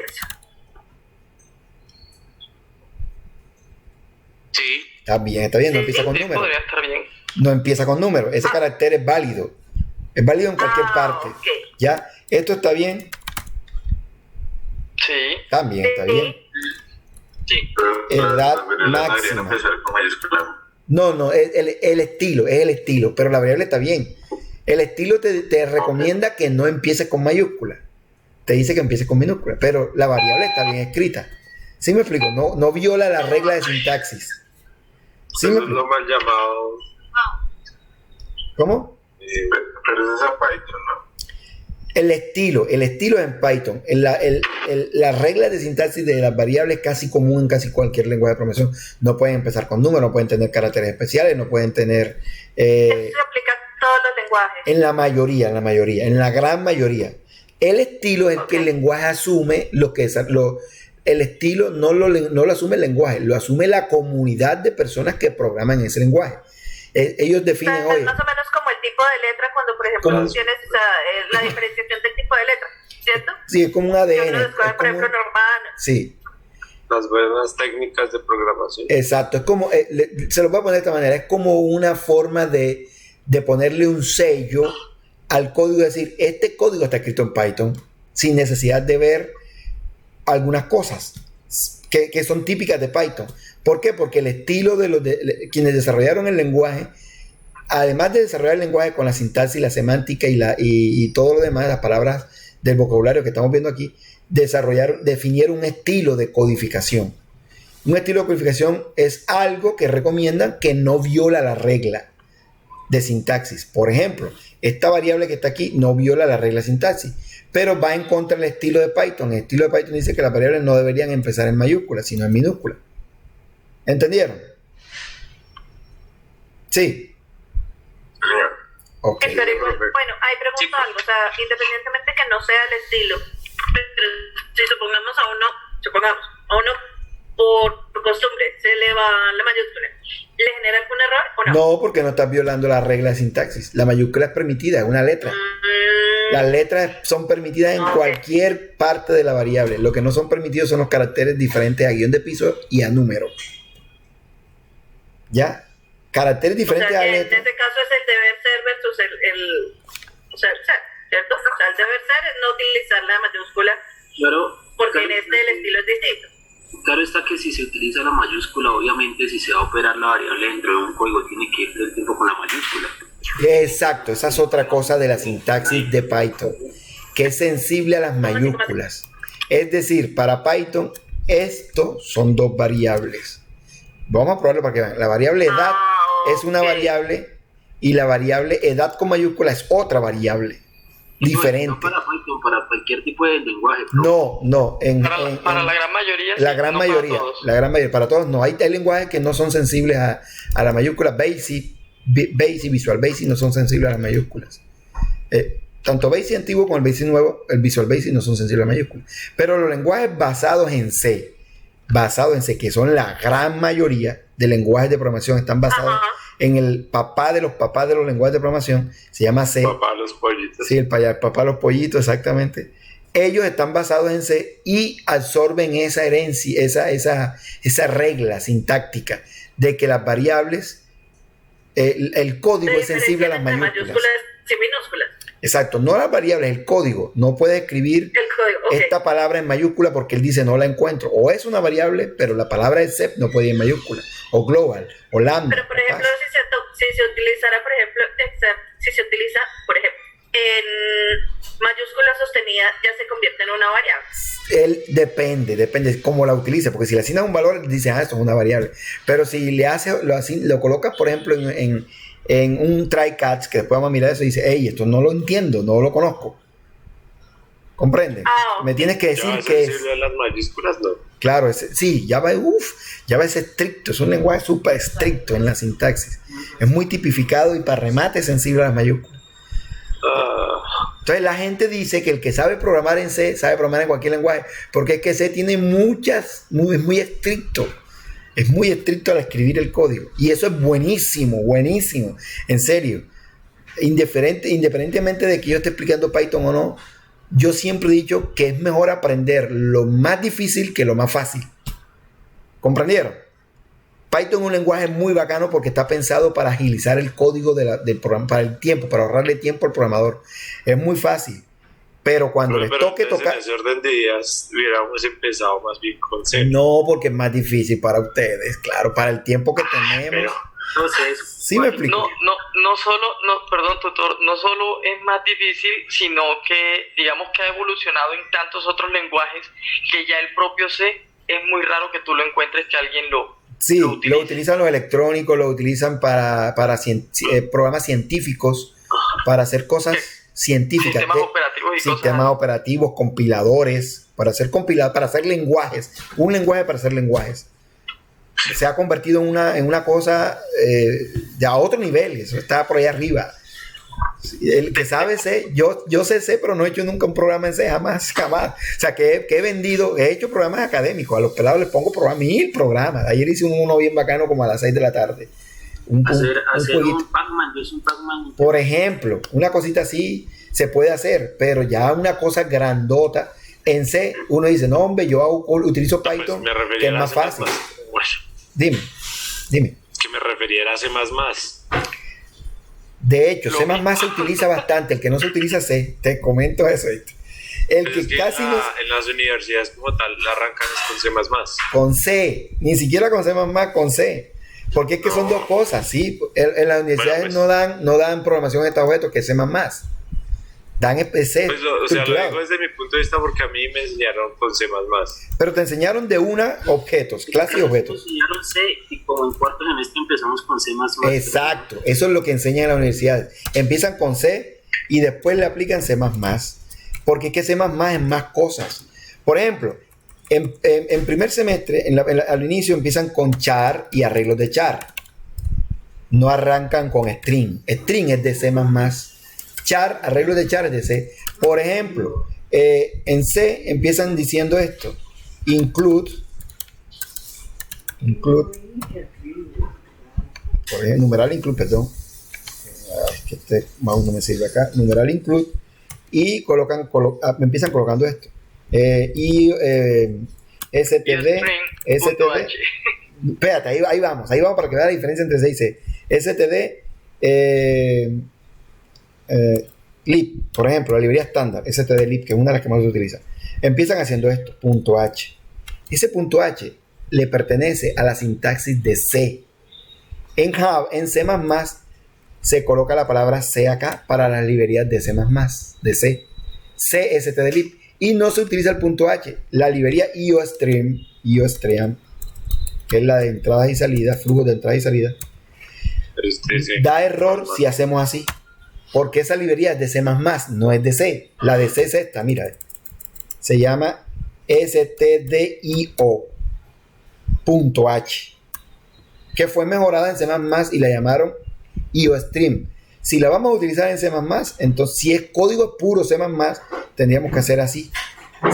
Sí. Está bien, no empieza con número. Podría estar bien. No empieza con número. Ese carácter es válido. Es válido en cualquier parte. Okay. ¿Ya? ¿Esto está bien? Sí. También está bien. Sí. Edad máxima. No, es el estilo, pero la variable está bien. El estilo te recomienda que no empieces con mayúscula. Te dice que empieces con minúscula, pero la variable está bien escrita. ¿Sí me explico? No viola la regla de sintaxis. ¿Sí me explico? No mal llamado. ¿Cómo? Pero eso es en Python, ¿no? El estilo en Python. La regla de sintaxis de las variables es casi común en casi cualquier lenguaje de programación. No pueden empezar con números, no pueden tener caracteres especiales, no pueden tener... Eso se aplica a todos los lenguajes. En la gran mayoría. El estilo es el que el lenguaje asume el estilo no lo asume el lenguaje, lo asume la comunidad de personas que programan ese lenguaje. Ellos definen hoy. Más o menos como el tipo de letra cuando, por ejemplo, tienes la diferenciación del tipo de letra, ¿cierto? Sí, es como un ADN. Por ejemplo, normal. Sí. Las buenas técnicas de programación. Exacto, es como, se lo voy a poner de esta manera, es como una forma de ponerle un sello al código, es decir, este código está escrito en Python sin necesidad de ver algunas cosas que son típicas de Python. ¿Por qué? Porque el estilo de quienes desarrollaron el lenguaje, además de desarrollar el lenguaje con la sintaxis, la semántica y todo lo demás, las palabras del vocabulario que estamos viendo aquí, definieron un estilo de codificación. Un estilo de codificación es algo que recomiendan que no viola la regla de sintaxis. Por ejemplo, esta variable que está aquí no viola la regla de sintaxis, pero va en contra del estilo de Python. El estilo de Python dice que las variables no deberían empezar en mayúsculas, sino en minúsculas. ¿Entendieron? Sí. Okay. Pero, bueno, ahí pregunto algo, o sea, independientemente que no sea el estilo, pero si supongamos a uno por costumbre se le va la mayúscula, ¿le genera algún error o no? No, porque no estás violando la regla de sintaxis. La mayúscula es permitida, es una letra. Las letras son permitidas en cualquier parte de la variable. Lo que no son permitidos son los caracteres diferentes a guión de piso y a número. ¿Ya? Caracteres diferentes a letra. En este caso es el deber ser versus el ser, ¿cierto? O sea, el deber ser es no utilizar la mayúscula, claro, porque claro, en el estilo es distinto. Claro está que si se utiliza la mayúscula, obviamente si se va a operar la variable dentro de un código, tiene que ir todo el tiempo con la mayúscula. Exacto, esa es otra cosa de la sintaxis de Python, que es sensible a las mayúsculas. Es decir, para Python, esto son dos variables. Vamos a probarlo para que vean. La variable edad es una variable y la variable edad con mayúscula es otra variable diferente. No para Python, para cualquier tipo de lenguaje. No, para la gran mayoría. La gran mayoría, la gran mayoría. Para todos no. Hay lenguajes que no son sensibles a la mayúscula. Basic, Visual Basic no son sensibles a las mayúsculas. Tanto Basic antiguo como el Basic nuevo, el Visual Basic no son sensibles a las mayúsculas. Pero los lenguajes basados en C, que son la gran mayoría de lenguajes de programación, están basados en el papá de los lenguajes de programación, se llama C. Papá de los pollitos. Sí, el papá de los pollitos, exactamente. Ellos están basados en C y absorben esa herencia, esa regla sintáctica de que las variables, el código es sensible a las mayúsculas. Y minúsculas. Exacto, no las variables, el código. No puede escribir esta palabra en mayúscula porque él dice no la encuentro. O es una variable, pero la palabra except no puede ir en mayúscula. O global, o lambda. Pero por ejemplo, si se utilizara, por ejemplo, except, si se utiliza, por ejemplo, en mayúscula sostenida, ya se convierte en una variable. Él depende cómo la utilice, porque si le asignas un valor, dice, esto es una variable. Pero si le lo colocas, por ejemplo, en un try catch, que después vamos a mirar eso y dice, hey, esto no lo entiendo, no lo conozco. ¿Comprende? Me tienes que decir que es. Las mayúsculas, no. Claro, sí, ya va es estricto, es un lenguaje súper estricto en la sintaxis. Es muy tipificado y para remate sensible a las mayúsculas. Entonces la gente dice que el que sabe programar en C sabe programar en cualquier lenguaje, porque es que C tiene es muy estricto. Es muy estricto al escribir el código. Y eso es buenísimo, en serio. Independientemente de que yo esté explicando Python o no, yo siempre he dicho que es mejor aprender lo más difícil que lo más fácil. ¿Comprendieron? Python es un lenguaje muy bacano porque está pensado para agilizar el código del programa, para ahorrarle tiempo al programador. Es muy fácil. Pero cuando les toque tocar... En ese orden de días hubiéramos empezado más bien con C. No, porque es más difícil para ustedes, claro, para el tiempo que tenemos. Pero, no sé, sí me explico. Perdón, tutor, no solo es más difícil, sino que digamos que ha evolucionado en tantos otros lenguajes que ya el propio C es muy raro que tú lo encuentres que alguien lo utilizan los electrónicos, lo utilizan para programas científicos, para hacer cosas científicas, sistemas operativos, compiladores, para hacer lenguajes, un lenguaje para hacer lenguajes. Se ha convertido en una cosa de a otro nivel, eso está por allá arriba. El que sabe C, yo sé C, pero no he hecho nunca un programa en C, jamás. O sea, que he hecho programas académicos, a los pelados les pongo 1000 programas. Ayer hice uno bien bacano como a las 6 de la tarde. Hacer un Pac-Man, es un Pac-Man. Por ejemplo, una cosita así se puede hacer, pero ya una cosa grandota en C, uno dice, no hombre, yo utilizo Python, que es más fácil. Dime. Que me refiriera a C++. De hecho, C++ se utiliza bastante. El que no se utiliza C, te comento eso. En las universidades como tal la arrancan con C++. Con C, ni siquiera con C++, con C. Porque es que son dos cosas, ¿sí? En las universidades no dan programación de objetos, que es C++. Dan C. Pues lo digo desde mi punto de vista porque a mí me enseñaron con C++. Pero te enseñaron de objetos, clases y objetos. Nos enseñaron C y como en cuarto semestre empezamos con C++. Exacto, eso es lo que enseñan en la universidad. Empiezan con C y después le aplican C++. Porque es que C++ es más cosas. Por ejemplo, en primer semestre, al inicio empiezan con char y arreglos de char. No arrancan con string. String es de C++. Char, arreglos de char es de C. Por ejemplo, en C empiezan diciendo esto. Include. Por ejemplo, numeral include, perdón. Es que este mouse no me sirve acá. Numeral include. y empiezan colocando esto. STD. Espérate, ahí vamos para que vea la diferencia entre C y C. STD, lib, por ejemplo, la librería estándar, STD lib, que es una de las que más se utiliza. Empiezan haciendo esto, .h. Ese .h le pertenece a la sintaxis de C. En C++ se coloca la palabra C acá para las librerías de C++, de C. C, STD lib. Y no se utiliza el .h. La librería IOStream, que es la de entradas y salidas, flujos de entrada y salida, da error si hacemos así. Porque esa librería es de C++, no es de C. La de C es esta, mira. Se llama stdio.h, que fue mejorada en C++ y la llamaron IOStream. Si la vamos a utilizar en C++, entonces si es código puro C++, tendríamos que hacer así.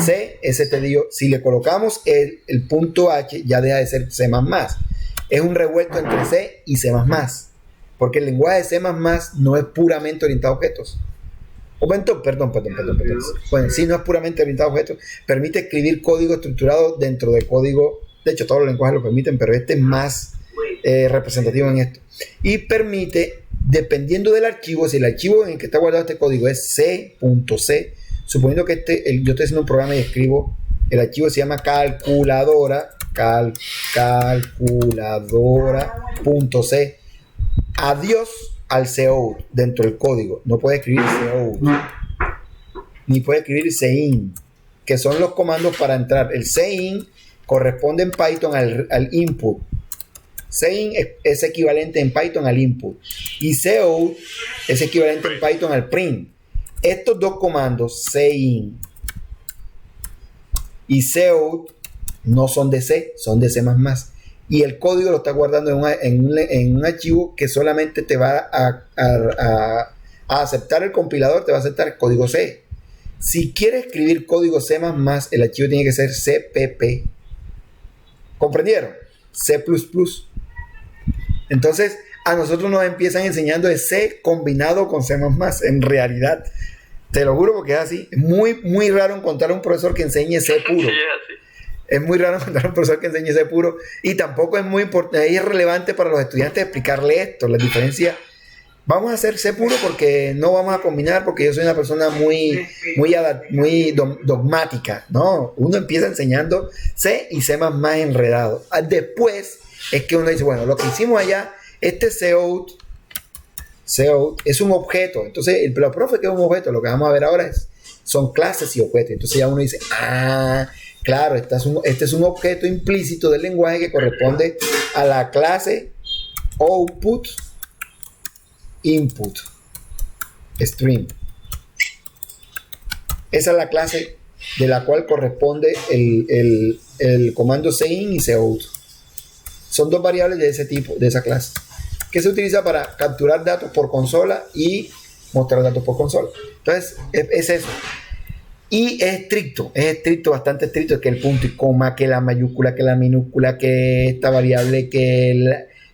C, stdio. Si le colocamos el .h, ya deja de ser C++. Es un revuelto entre C y C++. Porque el lenguaje de C++ no es puramente orientado a objetos. Perdón. Bueno, sí, no es puramente orientado a objetos. Permite escribir código estructurado dentro de código. De hecho, todos los lenguajes lo permiten, pero este es más representativo en esto. Y permite, dependiendo del archivo, si el archivo en el que está guardado este código es C.C, suponiendo que yo estoy haciendo un programa y escribo, el archivo se llama calculadora.c. Adiós al cout dentro del código. No puede escribir cout, ni puede escribir cin, que son los comandos para entrar. El cin corresponde en Python al input. Cin es equivalente en Python al input. Y cout es equivalente en Python al print. Estos dos comandos, cin y cout, no son de C, son de C++. Y el código lo está guardando en un archivo que solamente te va a aceptar el compilador, te va a aceptar el código C. Si quieres escribir código C++, el archivo tiene que ser CPP. ¿Comprendieron? C++. Entonces, a nosotros nos empiezan enseñando de C combinado con C++. En realidad, te lo juro porque es así. Es muy, muy raro encontrar un profesor que enseñe C puro. Es muy raro encontrar un profesor que enseñe C puro. Y tampoco es muy importante, es relevante para los estudiantes explicarle esto, la diferencia. Vamos a hacer C puro porque no vamos a combinar, porque yo soy una persona muy dogmática. No, uno empieza enseñando C y C++ enredado. Después es que uno dice, bueno, lo que hicimos allá, este cout es un objeto. Entonces, los profes que es un objeto, lo que vamos a ver ahora son clases y objetos. Entonces ya uno dice, claro, este es un objeto implícito del lenguaje que corresponde a la clase output input stream. Esa es la clase de la cual corresponde el comando cin y cout. Son dos variables de ese tipo, de esa clase, que se utiliza para capturar datos por consola y mostrar datos por consola. Entonces, es eso. Y es estricto, bastante estricto, que el punto y coma, que la mayúscula, que la minúscula, que esta variable,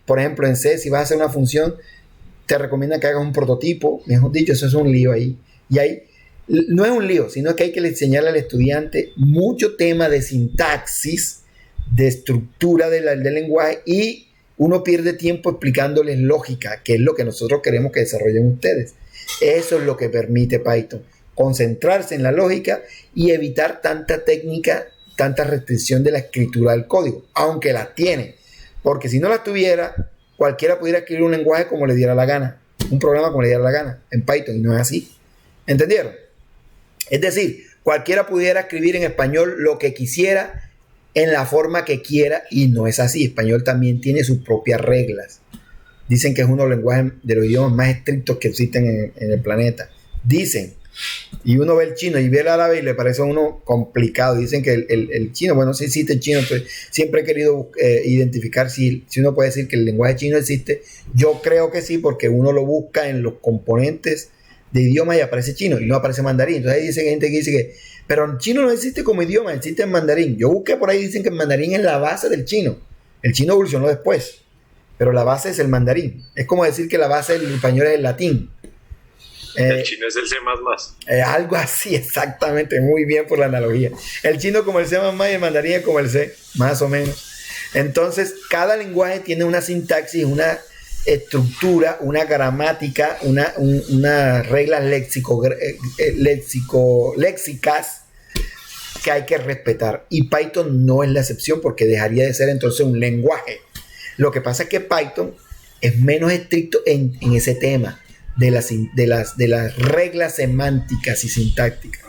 por ejemplo, en C, si vas a hacer una función, te recomienda que hagas un prototipo. Mejor dicho, eso es un lío ahí. Y ahí no es un lío, sino que hay que enseñarle al estudiante mucho tema de sintaxis, de estructura del lenguaje, y uno pierde tiempo explicándoles lógica, que es lo que nosotros queremos que desarrollen ustedes. Eso es lo que permite Python, concentrarse en la lógica y evitar tanta técnica, tanta restricción de la escritura del código, aunque las tiene, porque si no las tuviera, cualquiera pudiera escribir un lenguaje como le diera la gana, un programa como le diera la gana en Python, y no es así. ¿Entendieron? Es decir, cualquiera pudiera escribir en español lo que quisiera, en la forma que quiera, y no es así. Español también tiene sus propias reglas. Dicen que es uno de los lenguajes, de los idiomas más estrictos que existen en el planeta. Dicen, y uno ve el chino y ve el árabe y le parece a uno complicado. Dicen que el chino, bueno, sí existe el chino, pero siempre he querido identificar si uno puede decir que el lenguaje chino existe. Yo creo que sí, porque uno lo busca en los componentes de idioma y aparece chino y no aparece mandarín. Entonces hay gente que dice que, pero el chino no existe como idioma, existe en mandarín. Yo busqué por ahí, dicen que el mandarín es la base del chino. El chino evolucionó después, pero la base es el mandarín. Es como decir que la base del español es el latín. El chino es el C++. Algo así, exactamente, muy bien por la analogía. El chino como el C++ y el mandarín como el C, más o menos. Entonces, cada lenguaje tiene una sintaxis, una estructura, una gramática, unas reglas léxicas que hay que respetar. Y Python no es la excepción porque dejaría de ser entonces un lenguaje. Lo que pasa es que Python es menos estricto en ese tema de las reglas semánticas y sintácticas,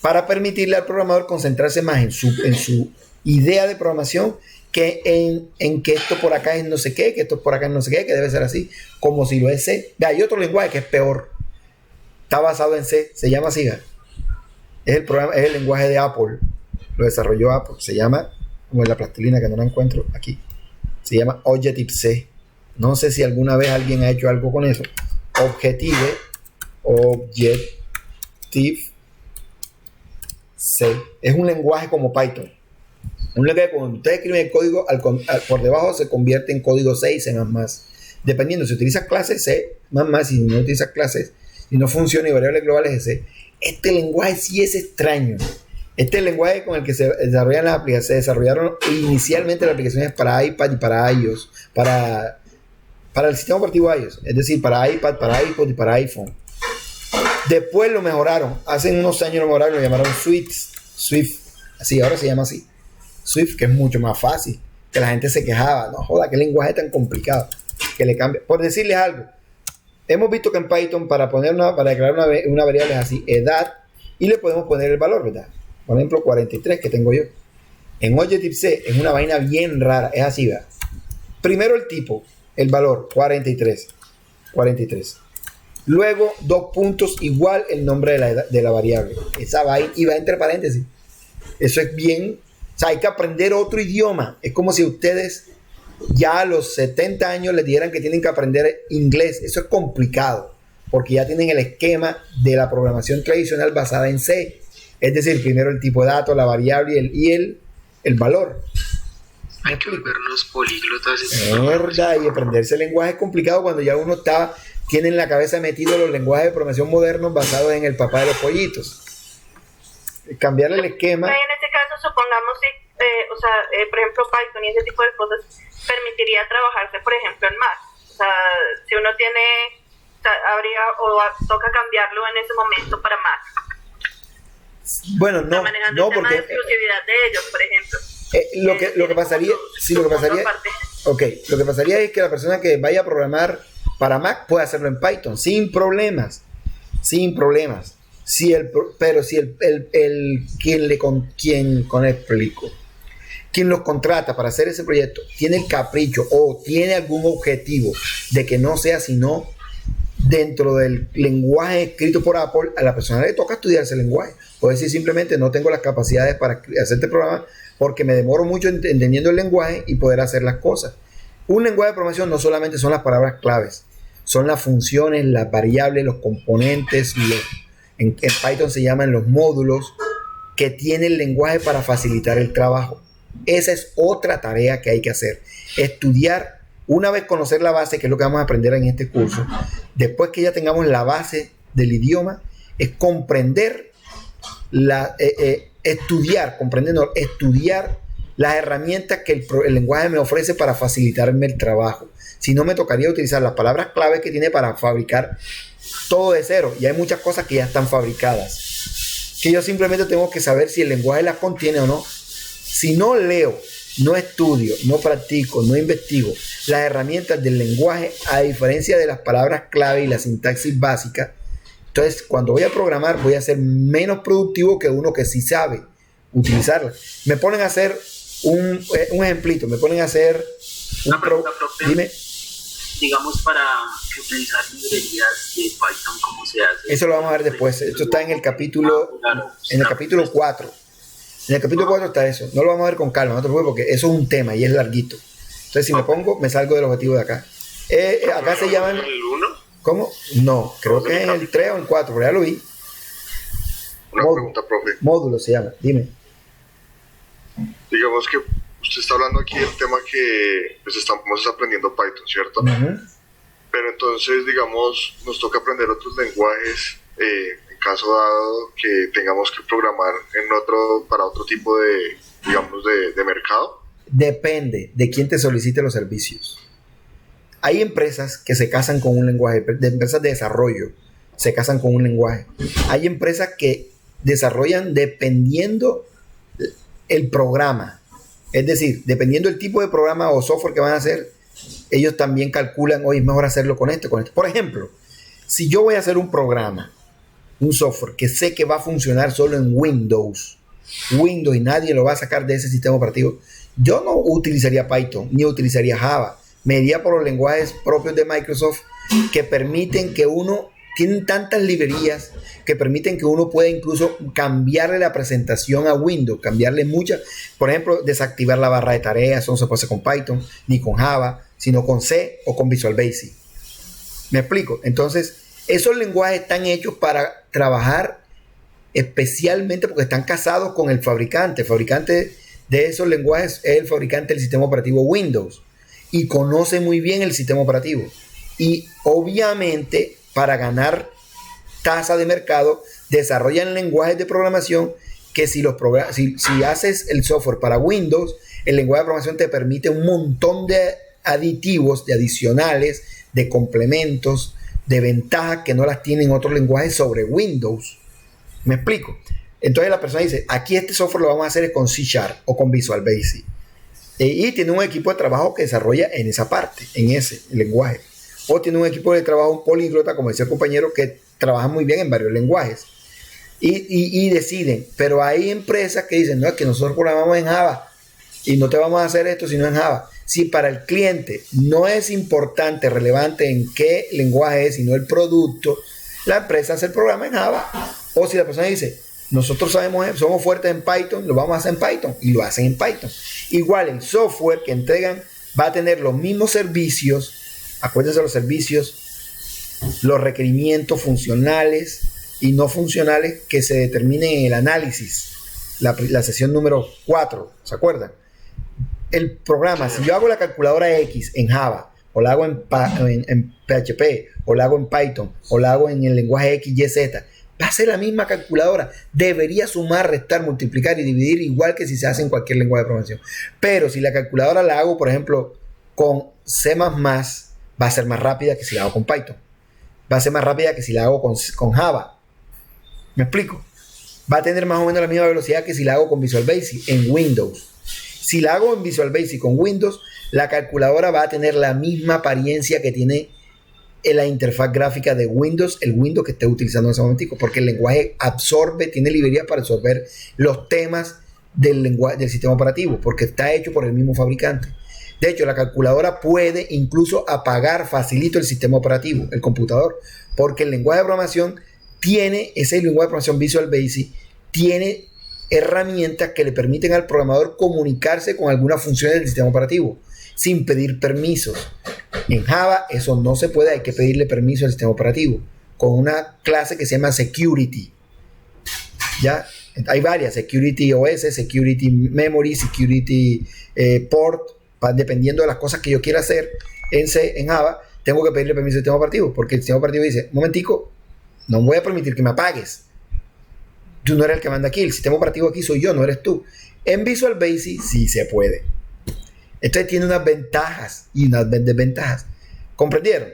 para permitirle al programador concentrarse más en su idea de programación que en que esto por acá es no sé qué, que esto por acá es no sé qué, que debe ser así, como si lo es C. Hay otro lenguaje que es peor, está basado en C, se llama SIGA, es el lenguaje de Apple, lo desarrolló Apple, se llama, como en la plastilina que no la encuentro aquí, se llama Objective-C. No sé si alguna vez alguien ha hecho algo con eso. Objective-C es un lenguaje como Python, un lenguaje que cuando ustedes escriben el código por debajo se convierte en código C y C++, dependiendo si utilizas clases C++, si no utilizas clases, si no funciona y variables globales de C. Este lenguaje sí es extraño. Este es el lenguaje con el que se desarrollan las aplicaciones. Se desarrollaron inicialmente las aplicaciones para iPad y para iOS, para el sistema operativo iOS, es decir, para iPad, para iPod y para iPhone. Después lo mejoraron, hace unos años lo mejoraron, lo llamaron Swift, así, ahora se llama así, Swift, que es mucho más fácil, que la gente se quejaba, no joda, qué lenguaje tan complicado, que le cambia. Por decirles algo, hemos visto que en Python para declarar una variable es así, edad, y le podemos poner el valor, ¿verdad? Por ejemplo, 43 que tengo yo. En Objective-C es una vaina bien rara, es así, ¿verdad? Primero el tipo, el valor 43. Luego 2 puntos igual el nombre de la variable. Esa va y va entre paréntesis. Eso es bien. O sea, hay que aprender otro idioma. Es como si ustedes ya a los 70 años les dieran que tienen que aprender inglés. Eso es complicado porque ya tienen el esquema de la programación tradicional basada en C. Es decir, primero el tipo de datos, la variable y el valor. Hay que volvernos políglotas. Es verdad, y aprenderse el lenguaje es complicado cuando ya uno tiene en la cabeza metido los lenguajes de programación modernos basados en el papá de los pollitos. Cambiar el esquema. En este caso, supongamos, por ejemplo, Python y ese tipo de cosas permitiría trabajarse, por ejemplo, en Mac. O sea, si uno tiene, toca cambiarlo en ese momento para Mac. Bueno, no, manejando el tema porque de exclusividad de ellos, por ejemplo. Lo que pasaría es que la persona que vaya a programar para Mac puede hacerlo en Python sin problemas. Pero si quien los contrata para hacer ese proyecto tiene el capricho o tiene algún objetivo de que no sea sino dentro del lenguaje escrito por Apple, a la persona le toca estudiar ese lenguaje. O decir simplemente no tengo las capacidades para hacer este programa porque me demoro mucho entendiendo el lenguaje y poder hacer las cosas. Un lenguaje de programación no solamente son las palabras claves, son las funciones, las variables, los componentes, en Python se llaman los módulos que tiene el lenguaje para facilitar el trabajo. Esa es otra tarea que hay que hacer. Estudiar, una vez conocer la base, que es lo que vamos a aprender en este curso, después que ya tengamos la base del idioma, es comprender estudiar las herramientas que el lenguaje me ofrece para facilitarme el trabajo. Si no, me tocaría utilizar las palabras claves que tiene para fabricar todo de cero. Y hay muchas cosas que ya están fabricadas, que yo simplemente tengo que saber si el lenguaje las contiene o no. Si no leo, no estudio, no practico, no investigo las herramientas del lenguaje, a diferencia de las palabras clave y la sintaxis básica, entonces cuando voy a programar voy a ser menos productivo que uno que sí sabe utilizarla. Me ponen a hacer un ejemplito, me ponen a hacer una pregunta, profe. Dime. Digamos, para utilizar librerías de Python, ¿cómo se hace? Eso lo vamos a ver después. Esto está en el capítulo 4. En el capítulo 4 está eso. No lo vamos a ver con calma, no te preocupes, porque eso es un tema y es larguito. Entonces, si me pongo, me salgo del objetivo de acá. Acá se llaman... ¿El 1? ¿Cómo? No, creo que es en el 3 o el 4, pero ya lo vi. Una pregunta, profe. Módulo se llama, dime. Digamos que usted está hablando aquí del tema que pues estamos aprendiendo Python, ¿cierto? pero entonces, digamos, nos toca aprender otros lenguajes en caso dado que tengamos que programar para otro tipo de, digamos, de mercado. Depende de quién te solicite los servicios. Hay empresas que se casan con un lenguaje, empresas de desarrollo se casan con un lenguaje. Hay empresas que desarrollan dependiendo el programa. Es decir, dependiendo del tipo de programa o software que van a hacer, ellos también calculan, oye, es mejor hacerlo con este. Por ejemplo, si yo voy a hacer un programa, un software que sé que va a funcionar solo en Windows y nadie lo va a sacar de ese sistema operativo, yo no utilizaría Python ni utilizaría Java. Me iría por los lenguajes propios de Microsoft que permiten que tienen tantas librerías que permiten que uno pueda incluso cambiarle la presentación a Windows, cambiarle muchas. Por ejemplo, desactivar la barra de tareas, eso no se puede hacer con Python ni con Java, sino con C o con Visual Basic. ¿Me explico? Entonces, esos lenguajes están hechos para trabajar especialmente porque están casados con el fabricante. El fabricante de esos lenguajes es el fabricante del sistema operativo Windows y conoce muy bien el sistema operativo. Y obviamente, para ganar tasa de mercado, desarrollan lenguajes de programación que si haces el software para Windows, el lenguaje de programación te permite un montón de aditivos, de adicionales, de complementos, de ventajas que no las tienen otros lenguajes sobre Windows. ¿Me explico? Entonces la persona dice, aquí este software lo vamos a hacer con C# o con Visual Basic. Y tiene un equipo de trabajo que desarrolla en esa parte, en ese lenguaje. O tiene un equipo de trabajo, un políglota, como decía el compañero, que trabaja muy bien en varios lenguajes. Y deciden. Pero hay empresas que dicen, no, es que nosotros programamos en Java y no te vamos a hacer esto sino en Java. Si para el cliente no es importante, relevante en qué lenguaje es, sino el producto, la empresa hace el programa en Java. O si la persona dice, nosotros somos fuertes en Python, lo vamos a hacer en Python, y lo hacen en Python. Igual el software que entregan va a tener los mismos servicios. Acuérdense de los servicios, los requerimientos funcionales y no funcionales que se determinen en el análisis, la sesión número 4, ¿se acuerdan? El programa, si yo hago la calculadora X en Java, o la hago en PHP, o la hago en Python, o la hago en el lenguaje XYZ, va a ser la misma calculadora. Debería sumar, restar, multiplicar y dividir igual que si se hace en cualquier lenguaje de programación. Pero si la calculadora la hago, por ejemplo, con C++, va a ser más rápida que si la hago con Python. Va a ser más rápida que si la hago con Java. ¿Me explico? Va a tener más o menos la misma velocidad que si la hago con Visual Basic en Windows. Si la hago en Visual Basic con Windows, la calculadora va a tener la misma apariencia que tiene en la interfaz gráfica de Windows, el Windows que esté utilizando en ese momentico, porque el lenguaje tiene librerías para absorber los temas del sistema operativo, porque está hecho por el mismo fabricante. De hecho, la calculadora puede incluso apagar facilito el sistema operativo, el computador, porque el lenguaje de programación ese lenguaje de programación Visual Basic tiene herramientas que le permiten al programador comunicarse con algunas funciones del sistema operativo sin pedir permisos. En Java eso no se puede, hay que pedirle permiso al sistema operativo con una clase que se llama Security. ¿Ya? Hay varias, Security OS, Security Memory, Security Port, dependiendo de las cosas que yo quiera hacer en Java, tengo que pedirle permiso al sistema operativo, porque el sistema operativo dice, momentico, no voy a permitir que me apagues. Tú no eres el que manda aquí, el sistema operativo aquí soy yo, no eres tú. En Visual Basic sí se puede. Entonces tiene unas ventajas y unas desventajas. ¿Comprendieron?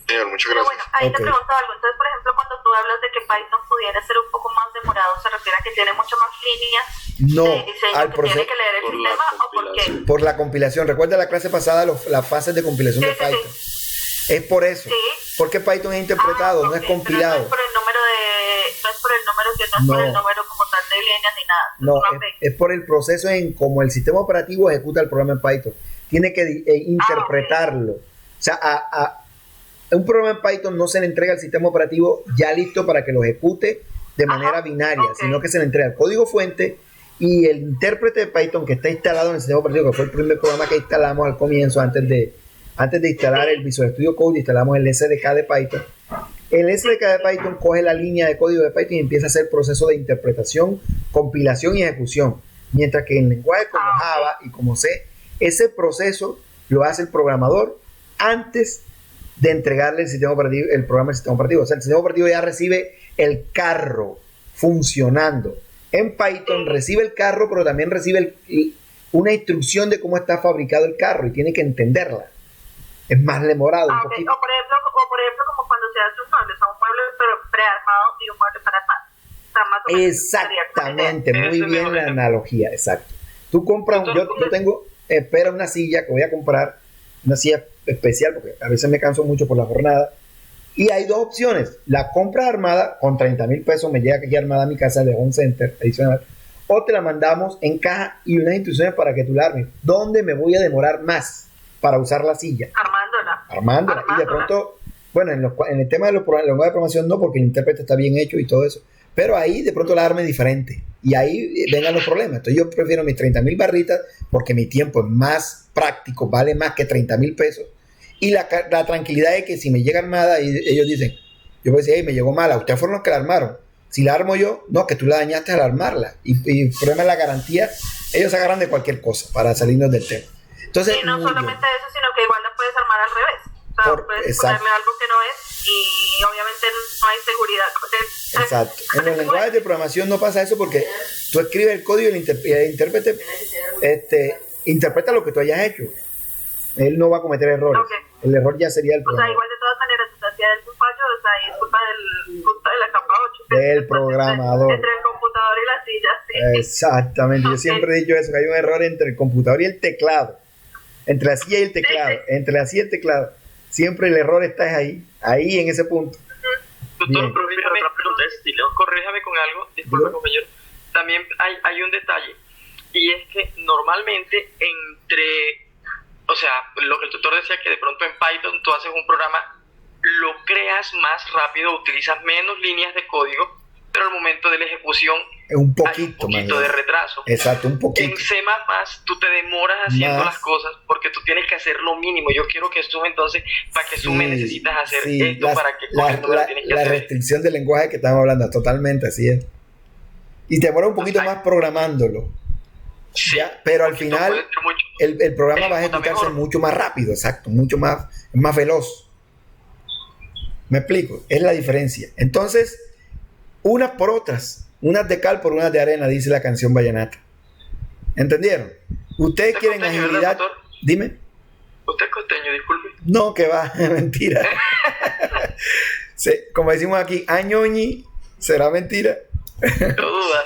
Señor, muchas gracias. Bueno, ahí te pregunto algo. Entonces, por ejemplo, cuando tú hablas de que Python pudiera ser un poco más demorado, ¿se refiere a que tiene mucho más líneas de diseño que tiene que leer el sistema o por qué? Por la compilación. Recuerda la clase pasada, las fases de compilación de Python. Sí. Es por eso. Sí. Porque Python es interpretado, no es compilado. No es por el número por el número como tal de líneas ni nada. No, es por el proceso en cómo el sistema operativo ejecuta el programa en Python. Tiene que interpretarlo. O sea, un programa en Python no se le entrega al sistema operativo ya listo para que lo ejecute de manera binaria, sino que se le entrega el código fuente y el intérprete de Python que está instalado en el sistema operativo, que fue el primer programa que instalamos al comienzo, antes de instalar el Visual Studio Code, instalamos el SDK de Python. El SDK de Python coge la línea de código de Python y empieza a hacer el proceso de interpretación, compilación y ejecución. Mientras que en lenguajes como Java y como C, ese proceso lo hace el programador antes de entregarle el sistema operativo, el programa del sistema operativo. O sea, el sistema operativo ya recibe el carro funcionando. En Python recibe el carro, pero también recibe una instrucción de cómo está fabricado el carro y tiene que entenderla. Es más demorado un poquito. O por ejemplo, como cuando se hace un mueble pero prearmado y un mueble para armar. O sea, más o menos exactamente, muy bien la analogía, exacto. Tú compras, yo tengo, espera una silla que voy a comprar, una silla especial, porque a veces me canso mucho por la jornada, y hay dos opciones: la compra armada, con 30,000 pesos me llega aquí armada a mi casa de Home Center adicional, o te la mandamos en caja y unas instrucciones para que tú la armes. ¿Dónde me voy a demorar más para usar la silla? Armándola. Y de pronto, bueno, en el tema de los lenguajes de programación no, porque el intérprete está bien hecho y todo eso, pero ahí de pronto la arme diferente y ahí vengan los problemas. Entonces yo prefiero mis 30,000 barritas porque mi tiempo es más práctico, vale más que 30,000 pesos, y la tranquilidad de que si me llega armada y ellos dicen, yo voy a decir, hey, me llegó mala, ustedes fueron los que la armaron. Si la armo yo, no, que tú la dañaste al armarla, y el problema es la garantía. Ellos se agarran de cualquier cosa para salirnos del tema. Entonces, y no solamente eso, sino que igual la puedes armar al revés. O sea, puedes ponerle algo que no es y obviamente no hay seguridad. Exacto. En los lenguajes de programación no pasa eso porque tú escribes el código y el intérprete interpreta lo que tú hayas hecho. Él no va a cometer errores. Okay. El error ya sería el programa. O sea, igual de todas maneras, o sea, si hay algún fallo, o sea, es culpa de la capa 8. Del programador. Entre el computador y la silla, sí. Exactamente. Okay. Yo siempre he dicho eso, que hay un error entre el computador y el teclado. Entre la silla y el teclado. Sí. Entre la silla y el teclado. Siempre el error está ahí en ese punto. Doctor, corríjame con algo, disculpe, compañero. También hay un detalle, y es que normalmente o sea, lo que el tutor decía, que de pronto en Python tú haces un programa, lo creas más rápido, utilizas menos líneas de código, pero al momento de la ejecución un poquito de retraso. Exacto, un poquito. En C++ tú te demoras haciendo las cosas porque tú tienes que hacer lo mínimo. Yo quiero que sume, entonces, para que sume necesitas hacer esto, para que la restricción del lenguaje que estamos hablando, totalmente, así es. Y te demora un poquito más programándolo. Sí, ¿ya? Pero al final el programa va a ejecutarse mucho más rápido, exacto, mucho más veloz. ¿Me explico? Es la diferencia. Entonces, unas por otras, unas de cal por unas de arena, dice la canción vallenata. ¿Entendieron? Ustedes quieren costeño, agilidad. Dime. ¿Usted es costeño, disculpe? No, que va, mentira. Sí, como decimos aquí, añoñi, ¿será mentira? No dudas.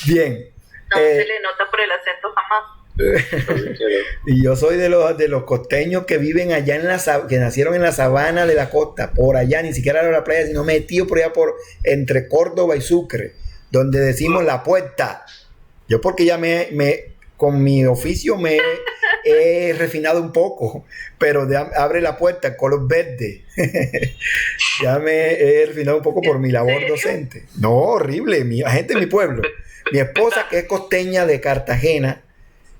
Bien. No se le nota por el acento jamás. Y yo soy de los costeños que viven allá que nacieron en la sabana de la costa, por allá, ni siquiera a la playa, sino metido por allá entre Córdoba y Sucre, donde decimos la puerta. Yo porque ya con mi oficio me he refinado un poco, pero abre la puerta, el color verde. Ya me he refinado un poco por mi labor docente. No, horrible, la gente de mi pueblo. Mi esposa, que es costeña de Cartagena,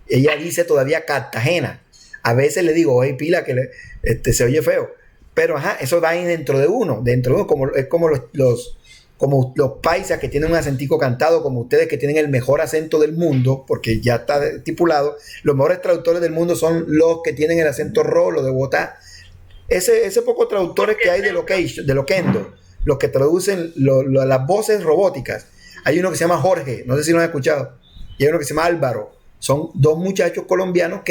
ella dice todavía Cartagena. A veces le digo, oye, pila, que se oye feo. Pero eso va ahí dentro de uno, es como los paisas que tienen un acentico cantado, como ustedes que tienen el mejor acento del mundo, porque ya está estipulado. Los mejores traductores del mundo son los que tienen el acento rolo de Bogotá. Ese poco traductores que hay de Loquendo, los que traducen las voces robóticas. Hay uno que se llama Jorge, no sé si lo han escuchado, y hay uno que se llama Álvaro. Son dos muchachos colombianos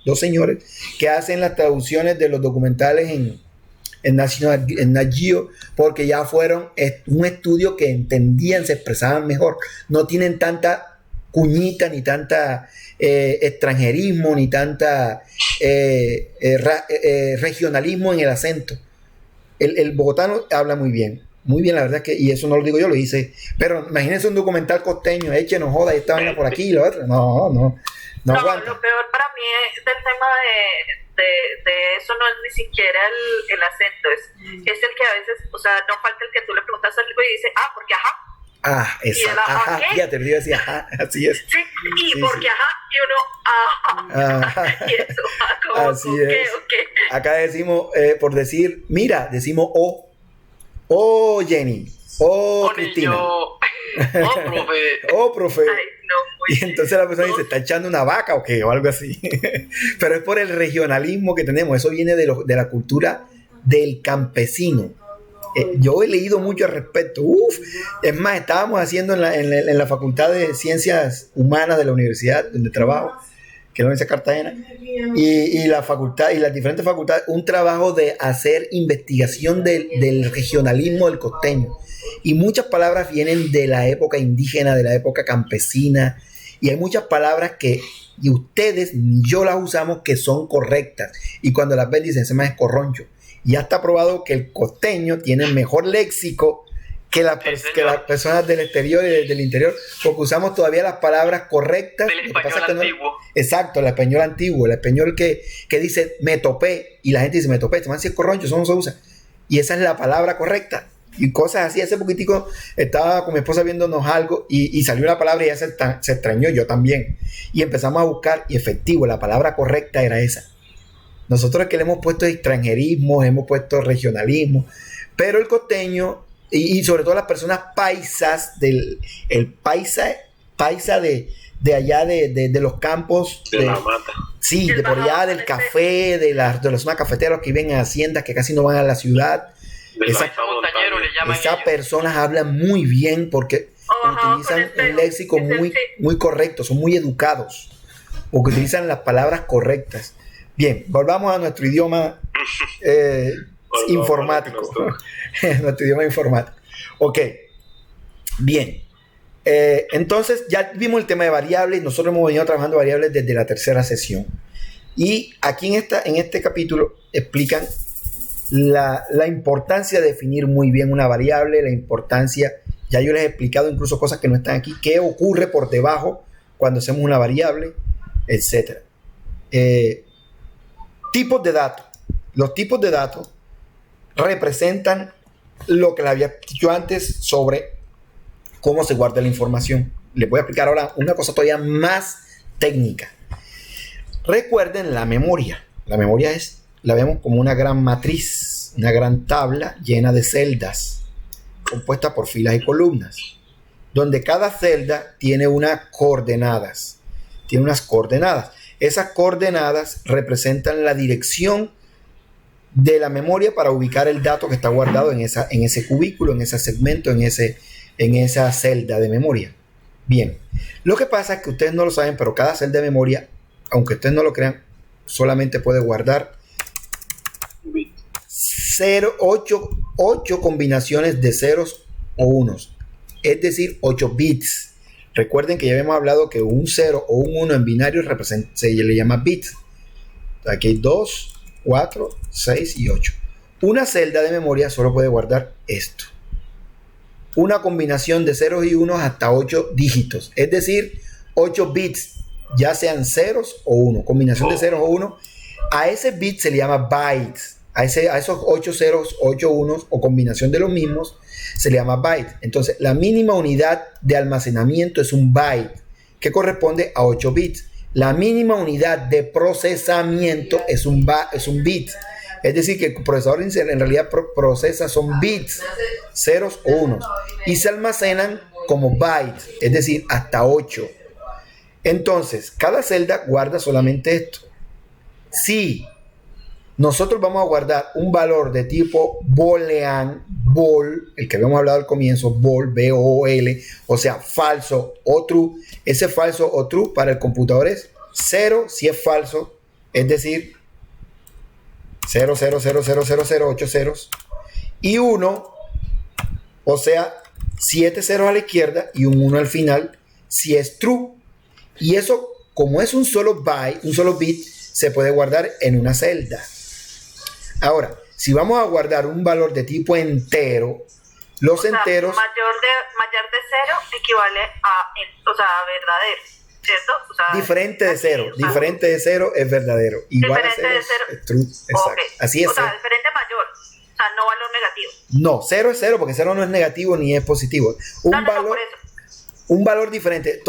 dos señores, que hacen las traducciones de los documentales en Nat Geo, porque ya fueron un estudio que entendían, se expresaban mejor. No tienen tanta cuñita, ni tanta extranjerismo, ni tanta regionalismo en el acento. El bogotano habla muy bien, la verdad que, y eso no lo digo yo, lo hice. Pero imagínense un documental costeño, échenos joda, esta vaina por aquí y lo otro. No aguanta. Lo peor para mí del tema de eso no es ni siquiera el acento, es el que a veces, o sea, no falta el que tú le preguntas algo y dice, porque ajá. Exacto. Ajá, fíjate, yo decía, ajá, así es. Sí, y porque ajá, y uno, y eso va como, así es. Acá decimos, por decir, mira, decimos Jenny, Cristina. Niño. Profe. Profe. Ay, no. Y entonces la persona dice, ¿está echando una vaca o qué? O algo así. Pero es por el regionalismo que tenemos. Eso viene de la cultura del campesino. Yo he leído mucho al respecto. Es más, estábamos haciendo en la Facultad de Ciencias Humanas de la universidad donde trabajo, que es la Universidad de Cartagena, y la facultad y las diferentes facultades, un trabajo de hacer investigación del regionalismo del costeño. Y muchas palabras vienen de la época indígena, de la época campesina, y hay muchas palabras que y ustedes ni yo las usamos que son correctas. Y cuando las ven dicen, se me es corroncho. Y ya está probado que el costeño tiene mejor léxico que las personas del exterior y del interior, porque usamos todavía las palabras correctas. Del español antiguo. Exacto, el español antiguo, el español que dice me topé, y la gente dice me topé, este man sí es corroncho, eso no se usa. Y esa es la palabra correcta. Y cosas así. Hace poquitico estaba con mi esposa viéndonos algo y salió una palabra y ella se extrañó, yo también. Y empezamos a buscar, y efectivo, la palabra correcta era esa. Nosotros que le hemos puesto extranjerismo, hemos puesto regionalismo, pero el costeño, y sobre todo las personas paisas, el paisa de allá de los campos. De la mata. Sí, de por allá del café, de la zona cafetera, los que viven en haciendas, que casi no van a la ciudad. Esas personas hablan muy bien porque utilizan un léxico muy correcto, son muy educados, porque utilizan las palabras correctas. Bien, volvamos a nuestro idioma informático. Nuestro idioma informático. Ok, bien. Entonces ya vimos el tema de variables. Nosotros hemos venido trabajando variables desde la tercera sesión. Y aquí en este capítulo explican la importancia de definir muy bien una variable, la importancia, ya yo les he explicado incluso cosas que no están aquí, qué ocurre por debajo cuando hacemos una variable, etc. Tipos de datos. Los tipos de datos representan lo que les había dicho antes sobre cómo se guarda la información. Les voy a explicar ahora una cosa todavía más técnica. Recuerden la memoria. La memoria la vemos como una gran matriz, una gran tabla llena de celdas, compuesta por filas y columnas, donde cada celda tiene unas coordenadas. Esas coordenadas representan la dirección de la memoria para ubicar el dato que está guardado en ese cubículo, en ese segmento, en esa celda de memoria. Bien, lo que pasa es que ustedes no lo saben, pero cada celda de memoria, aunque ustedes no lo crean, solamente puede guardar 8 combinaciones de ceros o unos, es decir, 8 bits. Recuerden que ya habíamos hablado que un 0 o un 1 en binario se le llama bits. Aquí hay 2, 4, 6 y 8. Una celda de memoria solo puede guardar esto. Una combinación de ceros y unos hasta 8 dígitos, es decir, 8 bits, ya sean ceros o 1, combinación de ceros o 1. A ese bit se le llama bytes. A esos 8 ceros, 8 unos o combinación de los mismos se le llama byte. Entonces, la mínima unidad de almacenamiento es un byte, que corresponde a 8 bits. La mínima unidad de procesamiento es un bit. Es decir, que el procesador en realidad procesa son bits, ceros o unos, y se almacenan como bytes, es decir, hasta 8. Entonces, cada celda guarda solamente esto. Si nosotros vamos a guardar un valor de tipo boolean, bool, el que habíamos hablado al comienzo, bool, B-O-O-L, o sea, falso o true, ese falso o true para el computador es 0 si es falso, es decir, 0, 0, 0, 0, 0, 0, 8 ceros, y 1, o sea, 7 ceros a la izquierda y un 1 al final, si es true. Y eso, como es un solo byte, un solo bit, se puede guardar en una celda. Ahora, si vamos a guardar un valor de tipo entero, los enteros... Mayor de 0 equivale a verdadero, ¿cierto? O sea, diferente de 0 es verdadero. Igual a 0 es true. Exacto. Okay. Así es. O sea, diferente mayor. O sea, no valor negativo. No, 0 es 0 porque 0 no es negativo ni es positivo. Un valor diferente,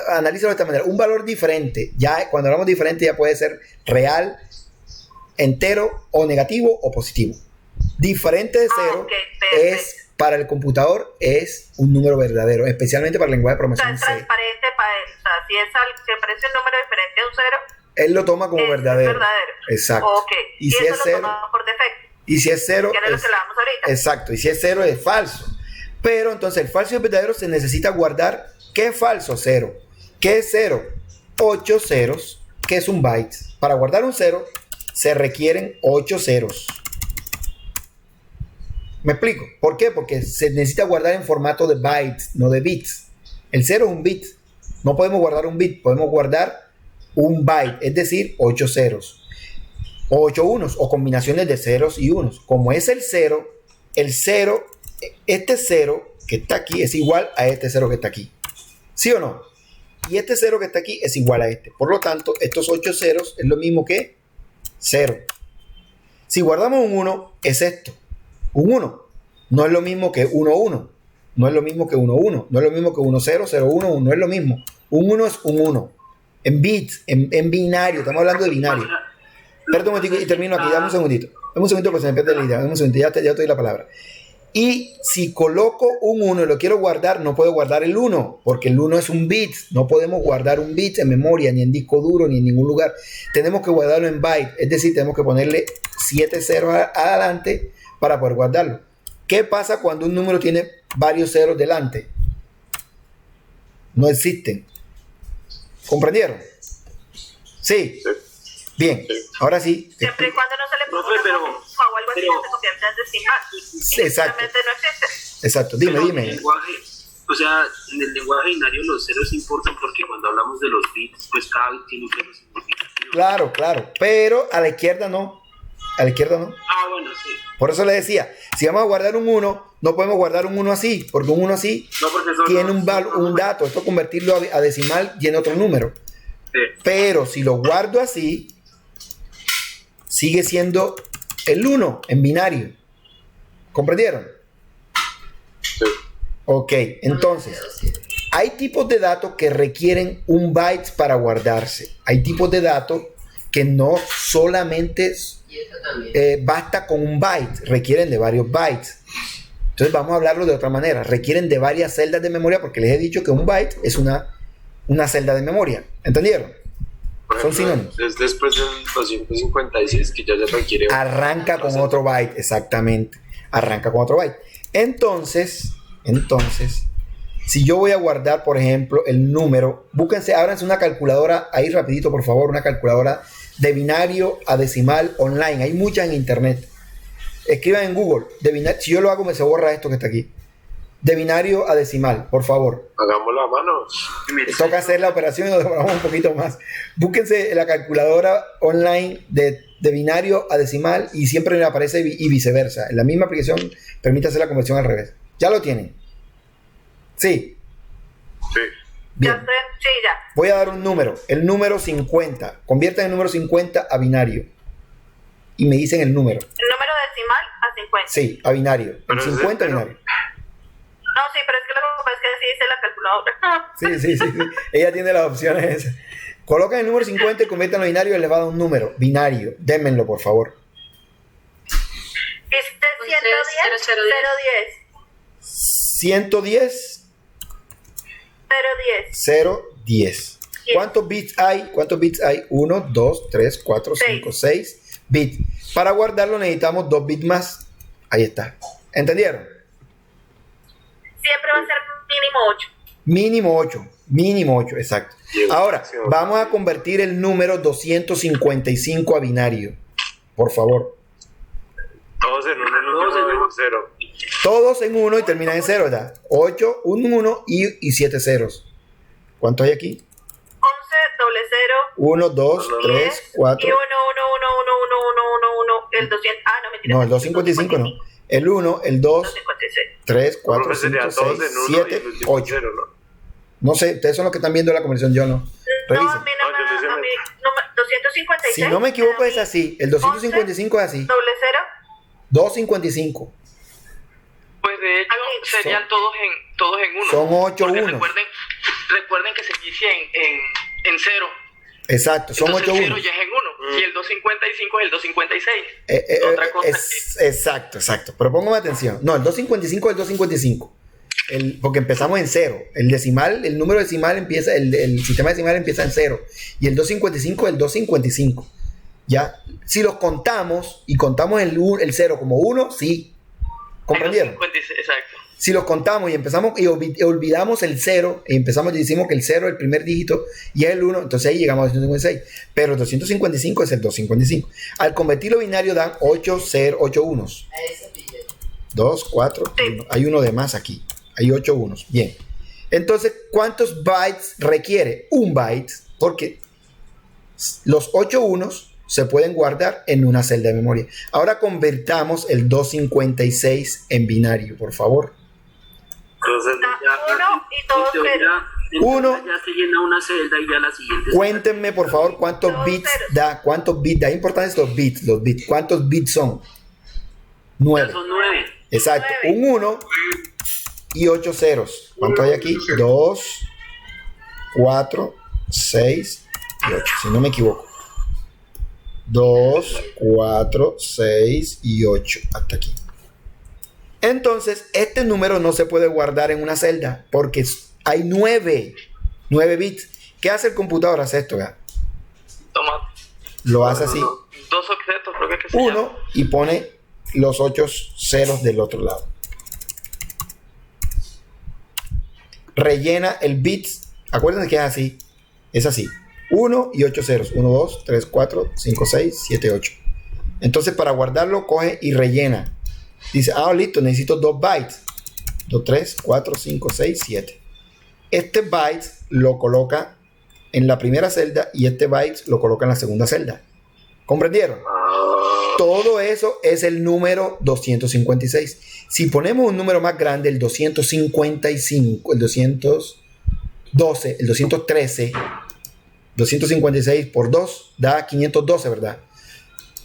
analízalo de esta manera. Un valor diferente, ya cuando hablamos diferente ya puede ser real, entero o negativo o positivo. Diferente de 0 es para el computador es un número verdadero, especialmente para el lenguaje de programación C. Transparente para él, o sea, si aparece un número diferente a un 0, él lo toma como verdadero. Es verdadero. Exacto. Okay. Y si es 0, toma por defecto. Y si es 0, que era lo que hablábamos ahorita. Exacto. Y si es 0 es falso. Pero entonces el falso y el verdadero se necesita guardar. ¿Qué es falso? 0. ¿Qué es 0? 8 ceros. ¿Qué es un byte? Para guardar un 0 se requieren 8 ceros. ¿Me explico? ¿Por qué? Porque se necesita guardar en formato de bytes, no de bits. El 0 es un bit. No podemos guardar un bit, podemos guardar un byte, es decir, 8 ceros. O 8 unos, o combinaciones de ceros y unos. Como es el 0, este 0 que está aquí es igual a este 0 que está aquí. ¿Sí o no? Y este 0 que está aquí es igual a este. Por lo tanto, estos 8 ceros es lo mismo que 0. Si guardamos un 1, es esto. Un 1. No es lo mismo que 1, 1. No es lo mismo que 1, 1. No es lo mismo que 1, 0, 0, 1, 1. No es lo mismo. Un 1 es un 1. En bits, en binario. Estamos hablando de binario. Perdón un momentico y termino aquí. Dame un segundito. Dame un segundito porque se me pierde la idea. Dame un segundito. Ya te doy la palabra. Y si coloco un 1 y lo quiero guardar, no puedo guardar el 1, porque el 1 es un bit. No podemos guardar un bit en memoria, ni en disco duro, ni en ningún lugar. Tenemos que guardarlo en byte. Es decir, tenemos que ponerle 7 ceros adelante para poder guardarlo. ¿Qué pasa cuando un número tiene varios ceros delante? No existen. ¿Comprendieron? Sí. Bien, ahora sí. Siempre y cuando no se le ponga o algo así que se convierta en decimal. Sí, exacto. No existe. Exacto, dime. En el lenguaje binario los ceros importan porque cuando hablamos de los bits, pues cada bit tiene un significativo. Claro, pero a la izquierda no. Ah, bueno, sí. Por eso le decía, si vamos a guardar un 1, no podemos guardar un 1 así, porque un 1 así tiene un dato. Esto convertirlo a decimal tiene otro número. Sí. Pero si lo guardo así, sigue siendo el 1 en binario. ¿Comprendieron? Sí. Ok, entonces, hay tipos de datos que requieren un byte para guardarse. Hay tipos de datos que no solamente basta con un byte, requieren de varios bytes. Entonces vamos a hablarlo de otra manera. Requieren de varias celdas de memoria porque les he dicho que un byte es una celda de memoria. ¿Entendieron? Son sinónimos. Es después del 256 que ya se requiere. Arranca con otro byte, exactamente. Arranca con otro byte. Entonces, si yo voy a guardar, por ejemplo, el número, ábranse una calculadora ahí rapidito, por favor, una calculadora de binario a decimal online. Hay muchas en internet. Escriban en Google. Si yo lo hago, se borra esto que está aquí. De binario a decimal, por favor. Hagámoslo a mano. Toca hacer la operación y nos demoramos un poquito más. Búsquense la calculadora online de binario a decimal y siempre le aparece y viceversa. En la misma aplicación permite hacer la conversión al revés. ¿Ya lo tienen? Sí. Sí. Bien. Sí, ya. Voy a dar un número. El número 50. Conviertan el número 50 a binario. Y me dicen el número. El número decimal a 50. Sí, a binario. El 50 a binario. No, sí, pero es que lo que pasa es que así dice la calculadora. Sí. Ella tiene las opciones esas. Colocan el número 50 y conviertan a binario elevado a un número. Binario. Démenlo, por favor. Dice 110. 010. ¿Cuántos bits hay? 1, 2, 3, 4, 5, 6 bits. Para guardarlo necesitamos 2 bits más. Ahí está. ¿Entendieron? Siempre va a ser mínimo 8. Mínimo 8, exacto. Ahora, vamos a convertir el número 255 a binario. Por favor. Todos en uno, 0. Todos en 1 y terminan en 0, ¿verdad? 8, un 1 y 7 ceros. ¿Cuánto hay aquí? 11, doble 0. 1, 2, 3, 4. Y 1, el 200. Ah, no, mentira. No, el 255 no. El 1, el 2, 3, 4, 5, 6, 7, 8. No sé, ustedes son los que están viendo la conversión, yo no. Revisen. No, a mí 256. Si no me equivoco es así. El 255 es así. Doble 0. 255. Pues de hecho serían todos en 1. Son 8 1. Recuerden que se inicia en 0. Exacto, son 8 1. El 0 ya es en 1 y el 255 es el 256. Otra cosa exacto. Pero póngame atención. No, el 255 es el 255. porque empezamos en 0. El decimal, el número decimal empieza, el sistema decimal empieza en 0. Y el 255 es el 255. ¿Ya? Si los contamos y contamos el 0 como 1, sí. ¿Comprendieron? 56, exacto. Si los contamos y empezamos y olvidamos el 0 y empezamos y decimos que el 0 es el primer dígito y es el 1, entonces ahí llegamos a 256. Pero el 255 es el 255. Al convertirlo binario dan 8 unos. 2, 4, 1. Hay uno de más aquí. Hay 8 unos. Bien. Entonces, ¿cuántos bytes requiere? Un byte, porque los 8 unos se pueden guardar en una celda de memoria. Ahora convertamos el 256 en binario, por favor. Entonces, uno. Ya se llena una celda y ya la siguiente. Cuéntenme, por favor, cuántos bits da. ¿Cuántos bits da? Importantes los bits. ¿Cuántos bits son? 9. Son 9. Exacto. 9. Un 1 y 8 ceros. ¿Cuánto hay aquí? 2, 4, 6 y 8. Si no me equivoco. 2, 4, 6 y 8. Hasta aquí. Entonces, este número no se puede guardar en una celda porque hay 9 bits. ¿Qué hace el computador? Hace esto, ¿ya? Toma. Lo hace así. 2 objetos, creo que se 1 llama. Y pone los 8 ceros del otro lado. Rellena el bit. Acuérdense que es así. Es así. 1 y 8 ceros. 1, 2, 3, 4, 5, 6, 7, 8. Entonces, para guardarlo, coge y rellena. Dice, listo, necesito 2 bytes. 2, 3, 4, 5, 6, 7. Este byte lo coloca en la primera celda y este byte lo coloca en la segunda celda. ¿Comprendieron? Todo eso es el número 256. Si ponemos un número más grande, el 255, el 212, el 213, 256 por 2 da 512, ¿verdad?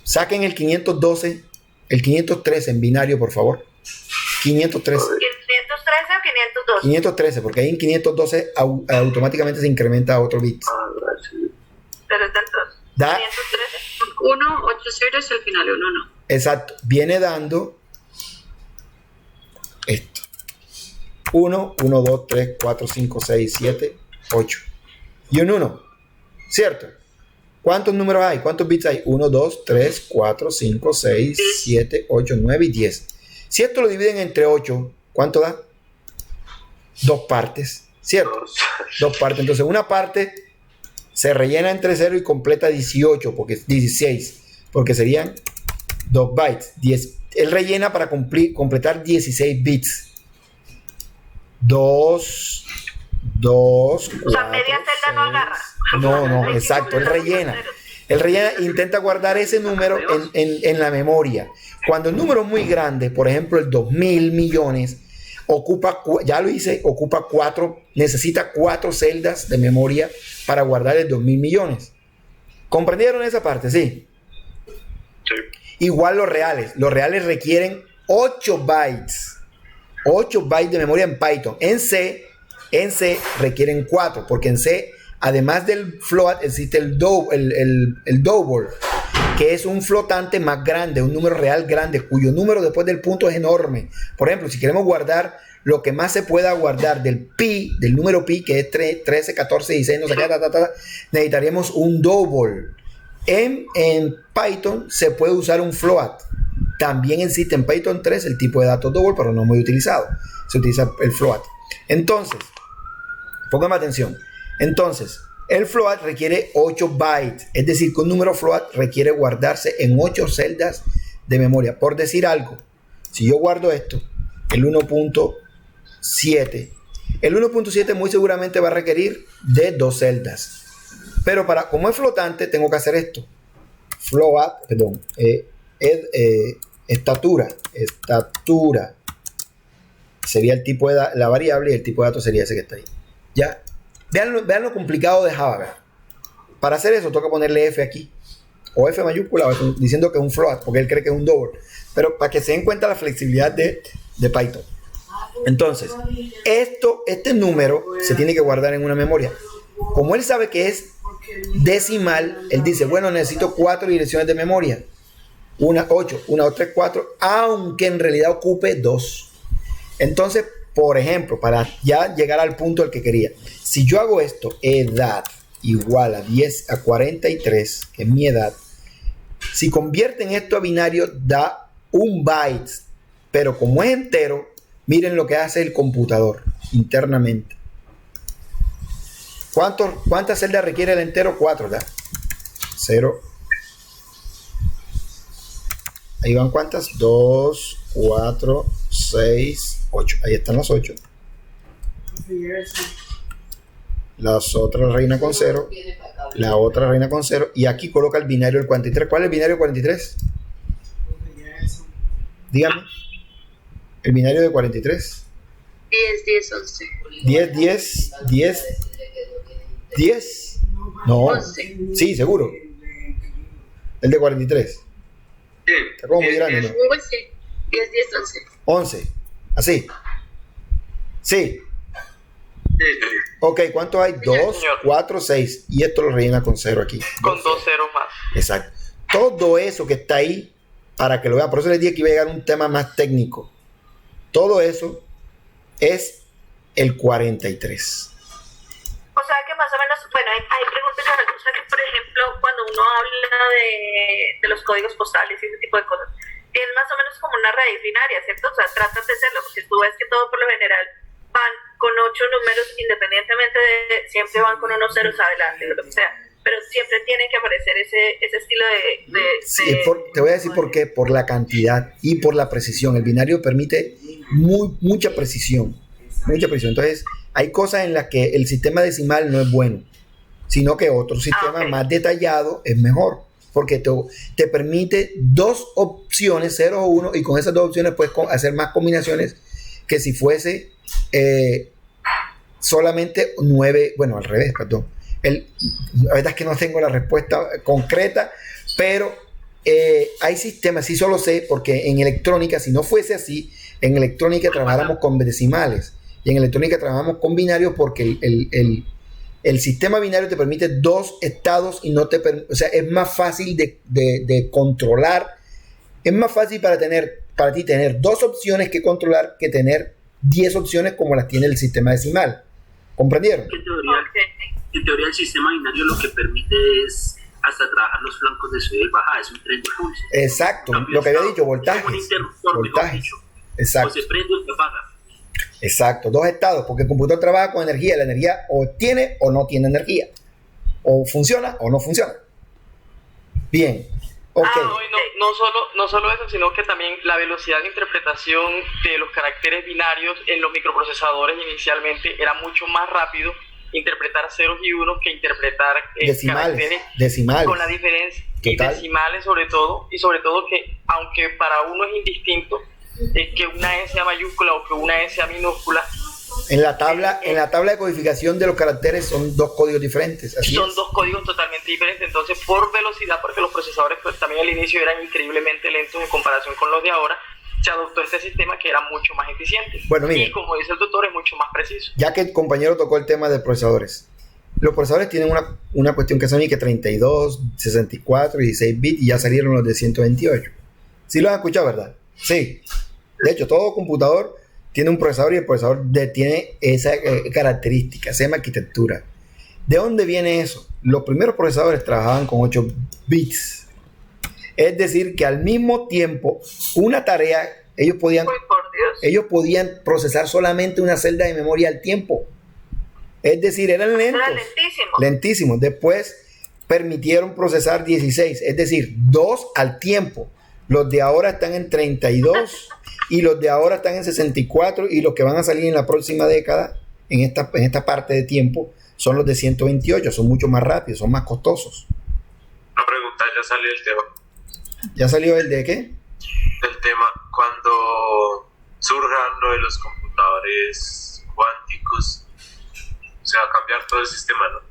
Saquen el 512, el 513 en binario, por favor. 513. 513 o 512. 513, porque ahí en 512 automáticamente se incrementa a otro bit. Pero es del 2. Da 513. 1, 8 ceros y al final 1 no. Exacto. Viene dando esto. 1, 1, 2, 3, 4, 5, 6, 7, 8. Y un 1. ¿Cierto? ¿Cuántos números hay? ¿Cuántos bits hay? 1, 2, 3, 4, 5, 6, 7, 8, 9 y 10. Si esto lo dividen entre 8, ¿cuánto da? 2 partes. ¿Cierto? 2 partes. Entonces, una parte se rellena entre 0 y completa 18, porque es 16, porque serían 2 bytes. 10. Él rellena para completar 16 bits. 2, 4, o sea, media celda no agarra. No, exacto. Él rellena, intenta guardar ese número en la memoria. Cuando el número es muy grande, por ejemplo, el 2000 millones, necesita 4 celdas de memoria para guardar el 2000 millones. ¿Comprendieron esa parte? Sí. Igual los reales requieren 8 bytes. 8 bytes de memoria en Python. En C requieren 4, porque en C, además del float, existe el double, que es un flotante más grande, un número real grande, cuyo número después del punto es enorme. Por ejemplo, si queremos guardar lo que más se pueda guardar del número pi, que es 13, 14, 16, no sé qué, necesitaríamos un double. En Python se puede usar un float. También existe en Python 3 el tipo de datos double, pero no muy utilizado. Se utiliza el float. Entonces, póngame atención. Entonces, el float requiere 8 bytes. Es decir, que un número float requiere guardarse en 8 celdas de memoria. Por decir algo, si yo guardo esto, el 1.7, el 1.7 muy seguramente va a requerir de 2 celdas. Pero como es flotante, tengo que hacer esto. Estatura. Sería el tipo de la variable y el tipo de datos sería ese que está ahí. ¿Ya? Vean lo complicado de Java. Para hacer eso, toca ponerle F aquí. O F mayúscula, diciendo que es un float, porque él cree que es un double. Pero para que se den cuenta la flexibilidad de Python. Entonces, este número se tiene que guardar en una memoria. Como él sabe que es decimal, él dice, bueno, necesito 4 direcciones de memoria. Una 8, una 2, 3, 4, aunque en realidad ocupe 2. Entonces, por ejemplo, para ya llegar al punto al que quería, si yo hago esto, edad igual a 10 a 43, que es mi edad, si convierten esto a binario da 1 byte, pero como es entero, miren lo que hace el computador internamente. ¿Cuántas celdas requiere el entero? 4, ¿verdad? 0. Ahí van cuántas, 2, 4, 6, 8. Ahí están las 8. Las otras reina con 0. La otra reina con 0. Y aquí coloca el binario del 43. ¿Cuál es el binario del 43? Dígame. El binario de 43. 10, 10, 11. 10, 10, 10. 10. No. 11. Sí, seguro. El de 43. Está como muy grande, ¿no? 10, 10, 11. 11. Así. Sí. Ok, ¿cuántos hay? 2, 4, 6. Y esto lo rellena con 0 aquí. Con 2 ceros más. Exacto. Todo eso que está ahí, para que lo vean, por eso les dije que iba a llegar un tema más técnico. Todo eso es el 43. O sea que más o menos, bueno, hay preguntas que o sea que, por ejemplo, cuando uno habla de los códigos postales y ese tipo de cosas, tienen más o menos como una raíz binaria, ¿cierto? O sea, tratan de serlo, porque tú ves que todo por lo general van con 8 números, independientemente de, siempre van con unos ceros adelante, o lo que sea, pero siempre tiene que aparecer ese estilo sí, te voy a decir por qué, por la cantidad y por la precisión. El binario permite mucha precisión, entonces hay cosas en las que el sistema decimal no es bueno, sino que otro sistema más detallado es mejor, porque te permite 2 opciones, 0 o 1, y con esas 2 opciones puedes hacer más combinaciones que si fuese solamente 9, bueno, al revés, perdón. La verdad es que no tengo la respuesta concreta, pero hay sistemas, sí solo sé, porque en electrónica, si no fuese así, en electrónica trabajáramos con decimales, y en electrónica trabajamos con binarios, porque el sistema binario te permite 2 estados y no o sea, es más fácil de controlar. Es más fácil para ti tener 2 opciones que controlar que tener 10 opciones como las tiene el sistema decimal. ¿Comprendieron? En teoría el sistema binario lo que permite es hasta trabajar los flancos de subida y bajada, es un tren de pulso. Exacto, lo que había dicho, voltajes. Exacto. O se prende o se apaga. Exacto, 2 estados, porque el computador trabaja con energía. La energía o tiene o no tiene energía, o funciona o no funciona. Bien, ok. No solo eso, sino que también la velocidad de interpretación de los caracteres binarios en los microprocesadores inicialmente era mucho más rápido interpretar ceros y unos que interpretar decimales, con la diferencia y decimales sobre todo que aunque para uno es indistinto que una S mayúscula o que una S minúscula, en la tabla de codificación de los caracteres son 2 códigos diferentes. Son 2 códigos totalmente diferentes. Entonces, por velocidad, porque los procesadores pues también al inicio eran increíblemente lentos en comparación con los de ahora, se adoptó este sistema que era mucho más eficiente. Bueno, mire, y como dice el doctor, es mucho más preciso. Ya que el compañero tocó el tema de procesadores, los procesadores tienen una cuestión que son que 32, 64 y 16 bits, y ya salieron los de 128. ¿Sí lo han escuchado, verdad? Sí. De hecho, todo computador tiene un procesador, y el procesador tiene esa característica, se llama arquitectura. ¿De dónde viene eso? Los primeros procesadores trabajaban con 8 bits. Es decir, que al mismo tiempo, una tarea, ellos podían procesar solamente una celda de memoria al tiempo. Es decir, eran lentos. Era lentísimos. Después permitieron procesar 16, es decir, 2 al tiempo. Los de ahora están en 32 y los de ahora están en 64, y los que van a salir en la próxima década, en esta parte de tiempo, son los de 128, son mucho más rápidos, son más costosos. Una pregunta, ya salió el tema. ¿Ya salió el de qué? El tema, cuando surjan lo de los computadores cuánticos, se va a cambiar todo el sistema, ¿no?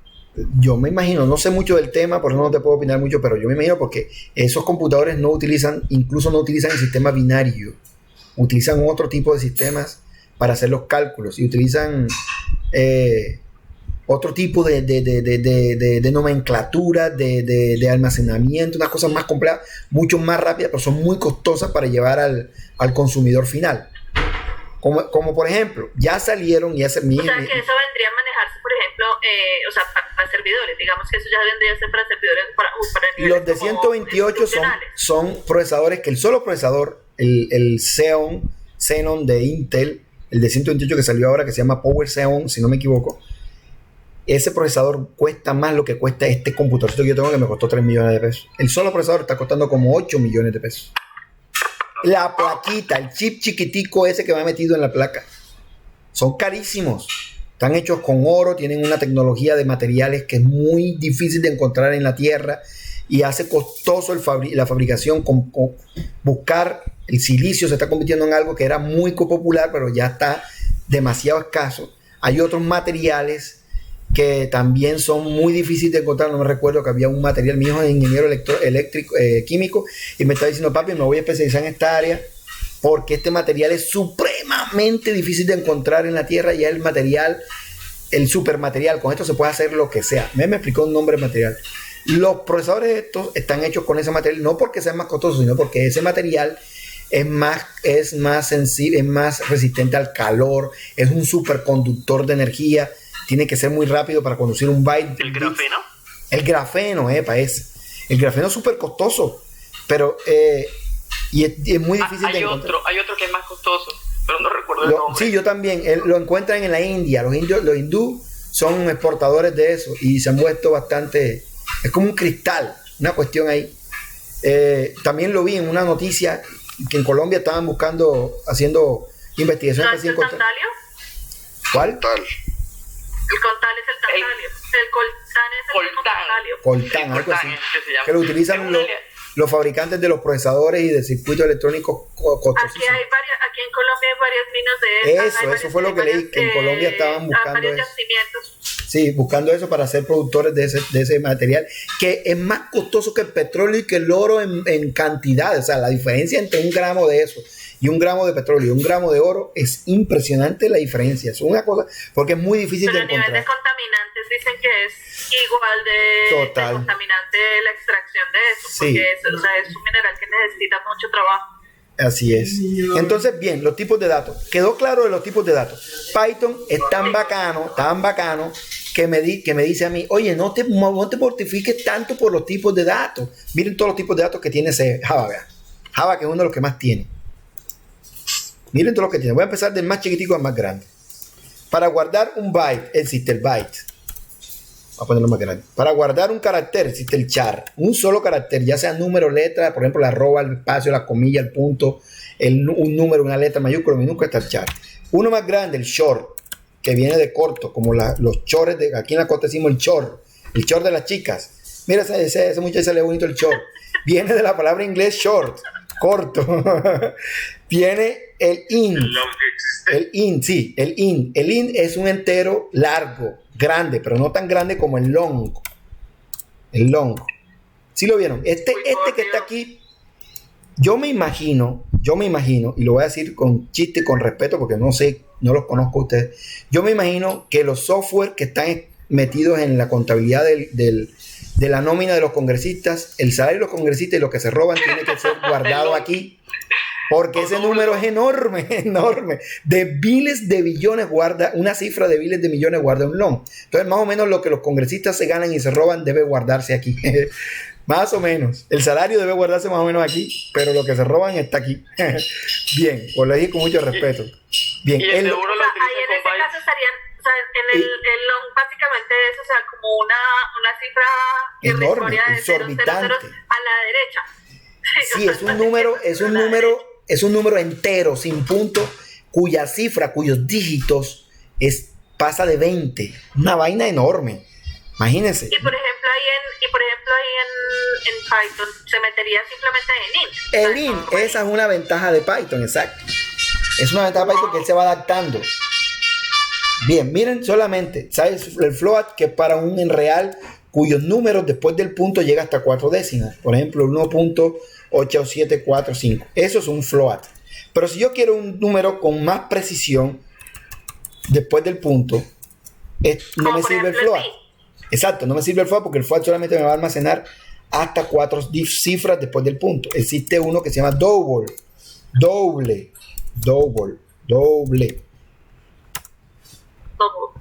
Yo me imagino, no sé mucho del tema, por eso no te puedo opinar mucho, pero yo me imagino, porque esos computadores incluso no utilizan el sistema binario, utilizan otro tipo de sistemas para hacer los cálculos, y utilizan otro tipo de nomenclatura, de almacenamiento, unas cosas más complejas, mucho más rápidas, pero son muy costosas para llevar al consumidor final. como por ejemplo, ya salieron y hace O sea, que eso vendría a manejarse, por ejemplo, o sea, para servidores, digamos que eso ya vendría a ser para servidores para los de 128 son procesadores que el solo procesador, el Xeon de Intel, el de 128 que salió ahora, que se llama Power Xeon, si no me equivoco, ese procesador cuesta más lo que cuesta este computadorcito que yo tengo, que me costó 3 millones de pesos. El solo procesador está costando como 8 millones de pesos. La plaquita, el chip chiquitico ese que va metido en la placa, son carísimos. Están hechos con oro, tienen una tecnología de materiales que es muy difícil de encontrar en la tierra y hace costoso la fabricación. Con buscar el silicio se está convirtiendo en algo que era muy popular, pero ya está demasiado escaso. Hay otros materiales que también son muy difíciles de encontrar. No me recuerdo que había un material, mi hijo es ingeniero eléctrico, químico, y me estaba diciendo: papi, me voy a especializar en esta área porque este material es supremamente difícil de encontrar en la tierra, y es el material, el supermaterial. Con esto se puede hacer lo que sea. Me explicó un nombre de material. Los procesadores estos están hechos con ese material, no porque sean más costosos, sino porque ese material es más sensible, es más resistente al calor, es un superconductor de energía. Tiene que ser muy rápido para conducir un byte. ¿El grafeno? El grafeno, el grafeno es súper costoso, pero y es muy difícil de encontrar. Hay otro que es más costoso, pero no recuerdo el nombre. Sí, yo también. Lo encuentran en la India. Los hindú son exportadores de eso y se han vuelto bastante... Es como un cristal, una cuestión ahí. También lo vi en una noticia que en Colombia estaban haciendo investigaciones. ¿No es el tantalio? ¿Cuál? El coltán es el tantalio. El coltán es el tantalio. Coltán, algo así. Que lo utilizan los fabricantes de los procesadores y de circuitos electrónicos costosísimos. Aquí en Colombia hay varias minas de eso fue lo que leí, que en Colombia estaban buscando eso. Sí, buscando eso para ser productores de ese material, que es más costoso que el petróleo y que el oro en cantidad. O sea, la diferencia entre 1 gramo de eso y 1 gramo de petróleo y 1 gramo de oro es impresionante. La diferencia es una cosa, porque es muy difícil de encontrar. Pero a nivel de contaminantes dicen que es igual de contaminante la extracción de eso, porque es un mineral que necesita mucho trabajo. Así es. Entonces, bien, los tipos de datos. Quedó claro de los tipos de datos. Python es tan bacano, que me dice a mí: oye, no te mortifiques tanto por los tipos de datos. Miren todos los tipos de datos que tiene ese Java, vean. Java, que es uno de los que más tiene. Miren todo lo que tiene. Voy a empezar del más chiquitico al más grande. Para guardar un byte existe el byte. Voy a ponerlo más grande. Para guardar un carácter existe el char. Un solo carácter, ya sea número, letra, por ejemplo, la arroba, el espacio, la comilla, el punto, un número, una letra, mayúscula, minúscula, está el char. Uno más grande, el short, que viene de corto, como los chores aquí en la costa decimos el chor de las chicas. Mira, ese muchacho sale bonito, el short. Viene de la palabra inglés short, corto. Viene el int. El int es un entero largo, grande, pero no tan grande como el long. El long. ¿Sí lo vieron? Este que está aquí, yo me imagino, y lo voy a decir con chiste y con respeto porque no sé, no los conozco a ustedes. Yo me imagino que los software que están metidos en la contabilidad de la nómina de los congresistas, el salario de los congresistas y lo que se roban tiene que ser guardado aquí. Porque ese número es enorme. De miles de billones guarda, una cifra de miles de millones guarda un long. Entonces, más o menos lo que los congresistas se ganan y se roban debe guardarse aquí. Más o menos. El salario debe guardarse más o menos aquí, pero lo que se roban está aquí. Bien, pues lo dije con mucho respeto. Bien. Y el seguro lo utiliza ahí en ese caso estarían, o sea, en el long básicamente es, o sea, como una cifra enorme, exorbitante. A la derecha. Sí, es un número entero, sin punto, cuya cifra, cuyos dígitos pasa de 20. Una vaina enorme. Imagínense. Y por ejemplo ahí en Python se metería simplemente en int. El int, esa es una ventaja de Python, exacto. Es una ventaja de Python que él se va adaptando. Bien, miren solamente, ¿sabes? El float, que es para un en real cuyos números después del punto llega hasta 4 décimas. Por ejemplo, 1.8745. Eso es un float. Pero si yo quiero un número con más precisión después del punto, no me sirve el float. Exacto, no me sirve el float porque el float solamente me va a almacenar hasta 4 cifras después del punto. Existe uno que se llama double. doble.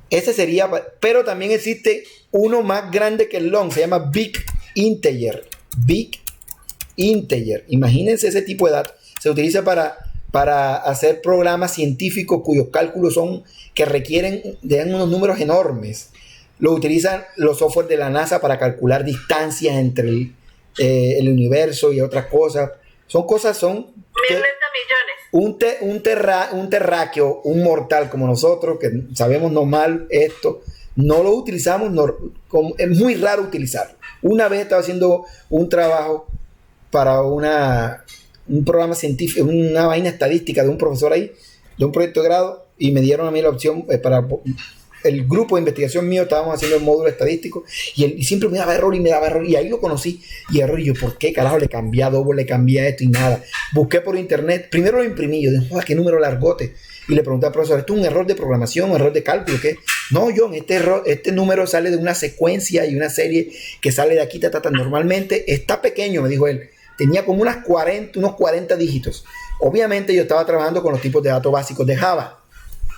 Ese sería, pero también existe uno más grande que el long, se llama Big Integer. Big Integer. Imagínense ese tipo de datos. Se utiliza para hacer programas científicos cuyos cálculos son que requieren de unos números enormes. Lo utilizan los software de la NASA para calcular distancias entre el universo y otras cosas. Son miles de millones. Un terráqueo, un mortal como nosotros, que sabemos normal esto, no lo utilizamos, es muy raro utilizarlo. Una vez estaba haciendo un trabajo para un programa científico, una vaina estadística de un profesor ahí, de un proyecto de grado, y me dieron a mí la opción para el grupo de investigación mío, estábamos haciendo el módulo estadístico, y siempre me daba error, y ahí lo conocí, y error, y yo, ¿por qué carajo le cambié a doble, le cambié a esto y nada? Busqué por internet, primero lo imprimí, yo dije, ¿qué número largote? Y le pregunté al profesor, ¿esto es un error de programación, un error de cálculo? ¿Qué? No, John, este número sale de una secuencia y una serie que sale de aquí, normalmente está pequeño, me dijo él, tenía como unos 40 dígitos. Obviamente yo estaba trabajando con los tipos de datos básicos de Java.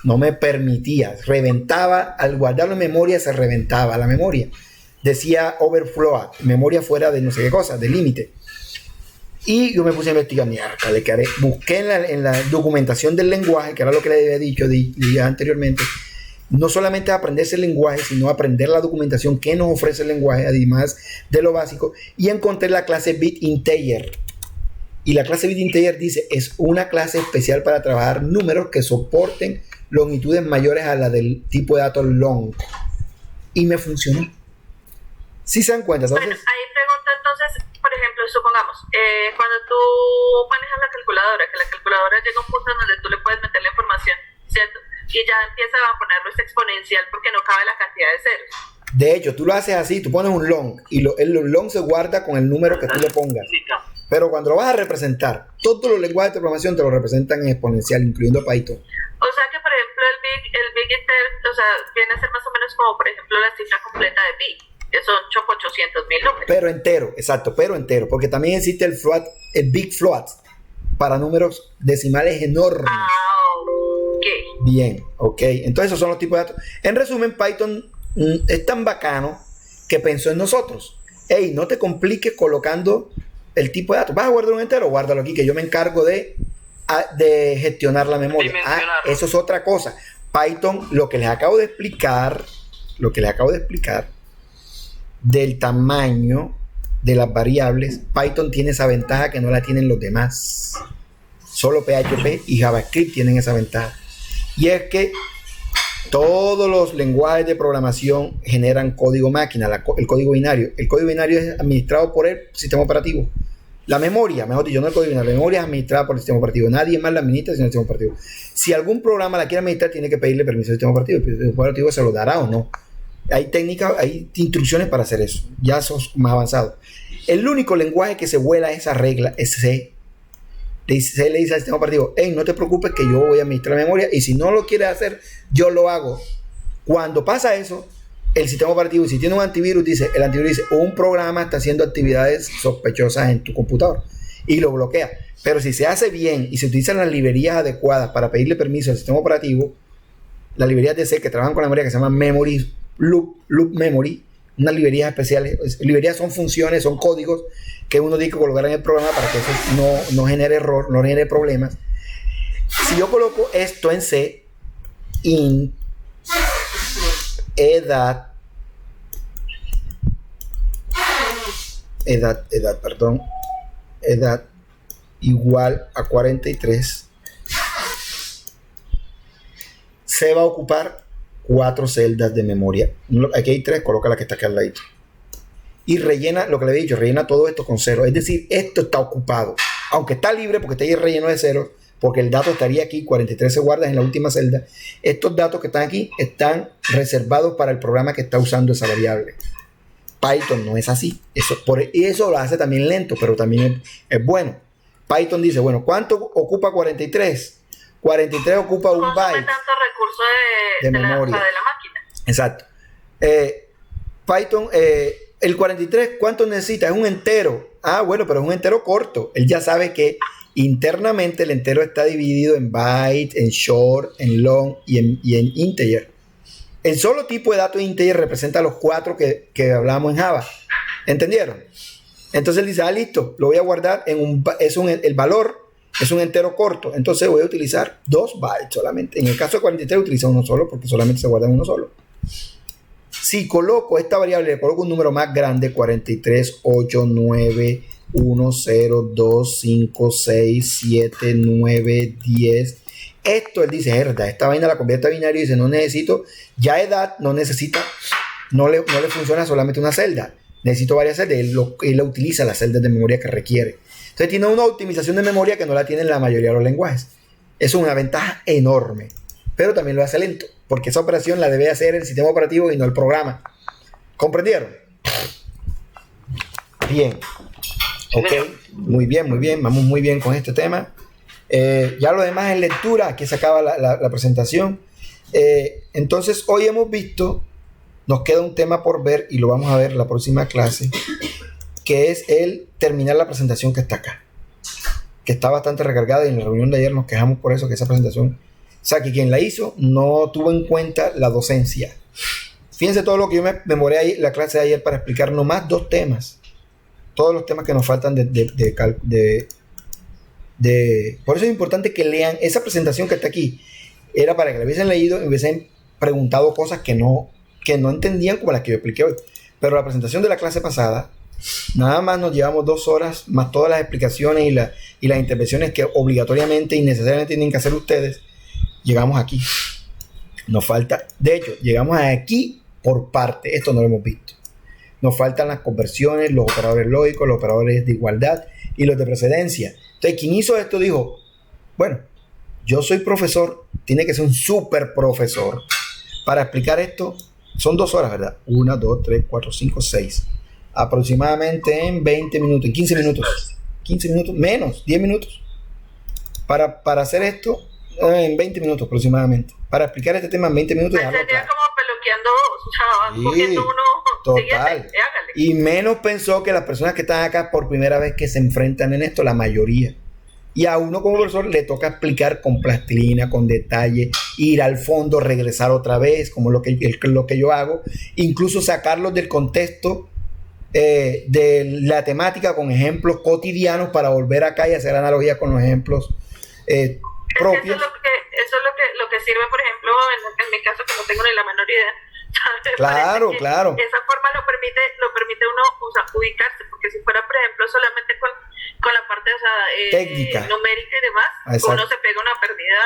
No me permitía, reventaba, al guardarlo en memoria se reventaba la memoria. Decía overflow, memoria fuera de no sé qué cosa, de límite. Y yo me puse a investigar, busqué en la documentación del lenguaje, que era lo que le había dicho anteriormente, no solamente aprenderse el lenguaje, sino aprender la documentación que nos ofrece el lenguaje, además de lo básico, y encontré la clase Bit Integer. Y la clase Bit Integer dice, es una clase especial para trabajar números que soporten longitudes mayores a la del tipo de datos long. Y me funcionó. ¿Sí se dan cuenta? Entonces, bueno, ahí pregunta entonces, por ejemplo, supongamos, cuando tú manejas la calculadora, que la calculadora llega a un punto en donde tú le puedes meter la información, ¿cierto? Y ya empieza a ponerlo exponencial porque no cabe la cantidad de ceros. De hecho, tú lo haces así, tú pones un long y el long se guarda con el número que tú le pongas. Pero cuando lo vas a representar, todos los lenguajes de programación te lo representan en exponencial, incluyendo Python. O sea que, por ejemplo, el Big Inter, o sea, viene a ser más o menos como, por ejemplo, la cifra completa de Big, que son 800,000 números. Pero entero, exacto, pero entero, porque también existe el Big Float, para números decimales enormes. Okay. Bien, ok. Entonces esos son los tipos de datos. En resumen, Python es tan bacano que pensó en nosotros. Ey, no te compliques colocando el tipo de datos. ¿Vas a guardar un entero? Guárdalo aquí, que yo me encargo de gestionar la memoria. Eso es otra cosa. Python, lo que les acabo de explicar del tamaño de las variables, Python tiene esa ventaja que no la tienen los demás. Solo PHP y JavaScript tienen esa ventaja. Y es que todos los lenguajes de programación generan código máquina, el código binario. El código binario es administrado por el sistema operativo. La memoria, mejor dicho, no el código binario, la memoria es administrada por el sistema operativo. Nadie más la administra sino el sistema operativo. Si algún programa la quiere administrar, tiene que pedirle permiso al sistema operativo. El sistema operativo se lo dará o no. Hay técnicas, hay instrucciones para hacer eso. Ya son más avanzados. El único lenguaje que se vuela esa regla es C. Se le dice al sistema operativo, hey, no te preocupes que yo voy a administrar la memoria y si no lo quieres hacer, yo lo hago. Cuando pasa eso, el sistema operativo, si tiene un antivirus, el antivirus dice, un programa está haciendo actividades sospechosas en tu computador y lo bloquea. Pero si se hace bien y se utilizan las librerías adecuadas para pedirle permiso al sistema operativo, las librerías de C que trabajan con la memoria que se llaman Memory, Loop Memory, unas librerías especiales. Librerías son funciones, son códigos que uno tiene que colocar en el programa para que eso no genere error, no genere problemas. Si yo coloco esto en C, int edad igual a 43, se va a ocupar 4 celdas de memoria. Aquí hay 3, coloca la que está aquí al ladito. Y rellena, lo que le he dicho, rellena todo esto con 0. Es decir, esto está ocupado. Aunque está libre porque está ahí relleno de 0, porque el dato estaría aquí, 43 se guarda en la última celda. Estos datos que están aquí están reservados para el programa que está usando esa variable. Python no es así. Y eso lo hace también lento, pero también es bueno. Python dice, bueno, ¿cuánto ocupa 43? 43 ocupa un byte. Tanto recurso de memoria. De la máquina. Exacto. Python, el 43, ¿cuánto necesita? Es un entero. Ah, bueno, pero es un entero corto. Él ya sabe que Internamente el entero está dividido en byte, en short, en long y en integer. El solo tipo de dato integer representa los 4 que hablamos en Java. ¿Entendieron? Entonces él dice, listo, lo voy a guardar en el valor es un entero corto, entonces voy a utilizar 2 bytes solamente. En el caso de 43 utiliza uno solo porque solamente se guarda en uno solo. Si coloco esta variable, le coloco un número más grande, 43, 8, 9, 1, 0, 2, 5, 6, 7, 9, 10. Esto él dice, verdad, esta vaina la convierte a binario y dice, no necesito, ya edad no necesita, no le funciona solamente una celda, necesito varias celdas. Él utiliza las celdas de memoria que requiere. Entonces tiene una optimización de memoria que no la tienen la mayoría de los lenguajes. Eso es una ventaja enorme, pero también lo hace lento, porque esa operación la debe hacer el sistema operativo y no el programa. ¿Comprendieron? Bien. Ok, muy bien, vamos muy bien con este tema. Ya lo demás es lectura, aquí se acaba la presentación. Entonces hoy hemos visto, nos queda un tema por ver y lo vamos a ver en la próxima clase, que es el terminar la presentación que está acá, que está bastante recargada, y en la reunión de ayer nos quejamos por eso, que esa presentación, o sea, que quien la hizo no tuvo en cuenta la docencia. Fíjense todo lo que yo me memoré ahí, la clase de ayer, para explicar nomás 2 temas, todos los temas que nos faltan por eso es importante que lean esa presentación que está aquí. Era para que la hubiesen leído y hubiesen preguntado cosas que no entendían, como las que yo expliqué hoy. Pero la presentación de la clase pasada, nada más nos llevamos 2 horas, más todas las explicaciones y las intervenciones que obligatoriamente y necesariamente tienen que hacer ustedes. Llegamos aquí. Nos falta, de hecho, llegamos aquí por parte. Esto no lo hemos visto. Nos faltan las conversiones, los operadores lógicos, los operadores de igualdad y los de precedencia. Entonces, quien hizo esto dijo, bueno, yo soy profesor, tiene que ser un súper profesor para explicar esto. Son 2 horas, ¿verdad? 1, 2, 3, 4, 5, 6. Aproximadamente en 20 minutos, en 15 minutos. 15 minutos, menos, 10 minutos. Para hacer esto, en 20 minutos aproximadamente. Para explicar este tema en 20 minutos. Sería como peluqueando, o sea, van cogiendo uno. Total. Y menos pensó que las personas que están acá por primera vez que se enfrentan en esto, la mayoría. Y a uno como profesor le toca explicar con plastilina, con detalle, ir al fondo, regresar otra vez, como lo que yo hago, incluso sacarlos del contexto de la temática con ejemplos cotidianos para volver acá y hacer analogía con los ejemplos propios. Eso es lo que sirve, por ejemplo, en mi caso, que no tengo ni la menor idea. Claro. Esa forma lo permite uno, o sea, ubicarse, porque si fuera, por ejemplo, solamente con la parte, o sea, técnica, numérica y demás, exacto, uno se pega una pérdida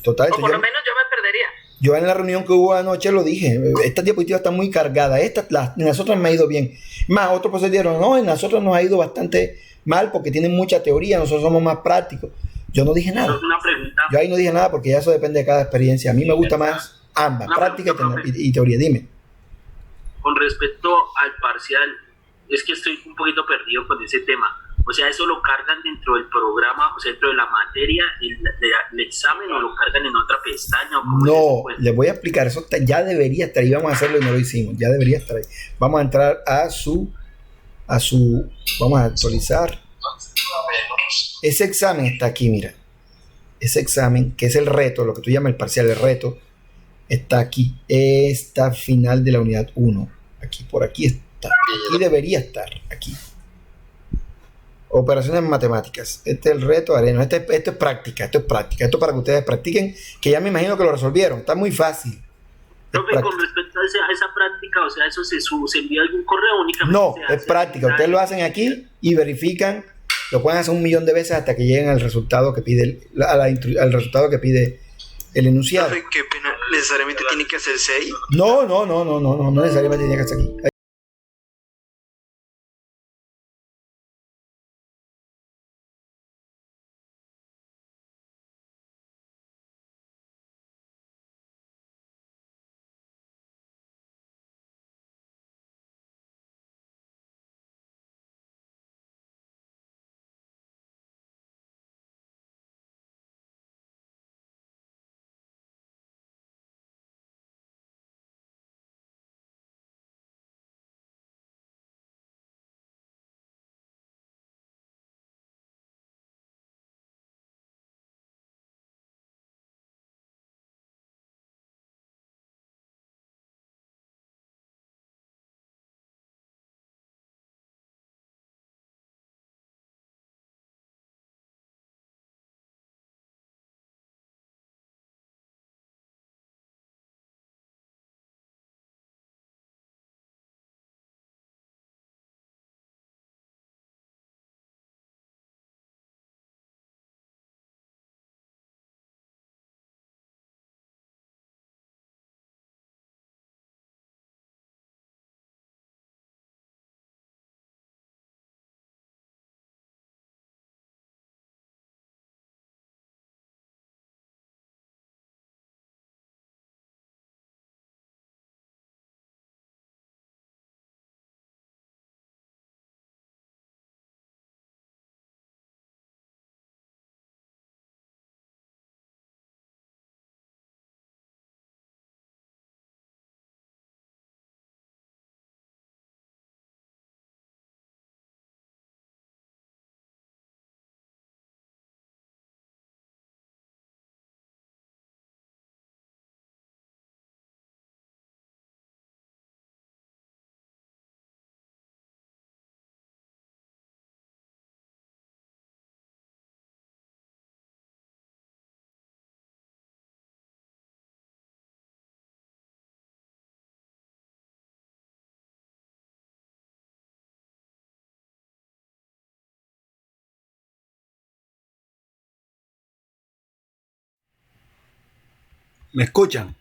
total. O por lo menos yo me perdería. Yo en la reunión que hubo anoche lo dije, estas diapositivas están muy cargadas, en las otras me ha ido bien. Más, otros profesores dijeron, no, en las otras nos ha ido bastante mal porque tienen mucha teoría, nosotros somos más prácticos. Yo no dije nada. Una pregunta. Yo ahí no dije nada porque ya eso depende de cada experiencia. A mí me gusta más ambas, práctica y teoría. Dime. Con respecto al parcial, es que estoy un poquito perdido con ese tema. O sea, ¿eso lo cargan dentro del programa, o sea, dentro de la materia, el examen, o lo cargan en otra pestaña? No, les voy a explicar. Eso ya debería estar ahí. Vamos a hacerlo y no lo hicimos. Ya debería estar ahí. Vamos a entrar a su vamos a actualizar. Ese examen está aquí, mira. Ese examen, que es el reto, lo que tú llamas el parcial, el reto, está aquí. Esta final de la unidad 1. Aquí, por aquí está. Aquí debería estar. Aquí. Operaciones matemáticas. Este es el reto areno. Esto es práctica. Esto es para que ustedes practiquen, que ya me imagino que lo resolvieron. Está muy fácil. Profe, con respecto a esa práctica, o sea, ¿eso se envía algún correo únicamente? No, es práctica. Ustedes lo hacen aquí y verifican. Lo pueden hacer 1.000.000 de veces hasta que lleguen al resultado que pide al resultado que pide el enunciado. Profe, qué pena. ¿Necesariamente tiene que hacerse ahí? No necesariamente tiene que hacerse aquí. ¿Me escuchan?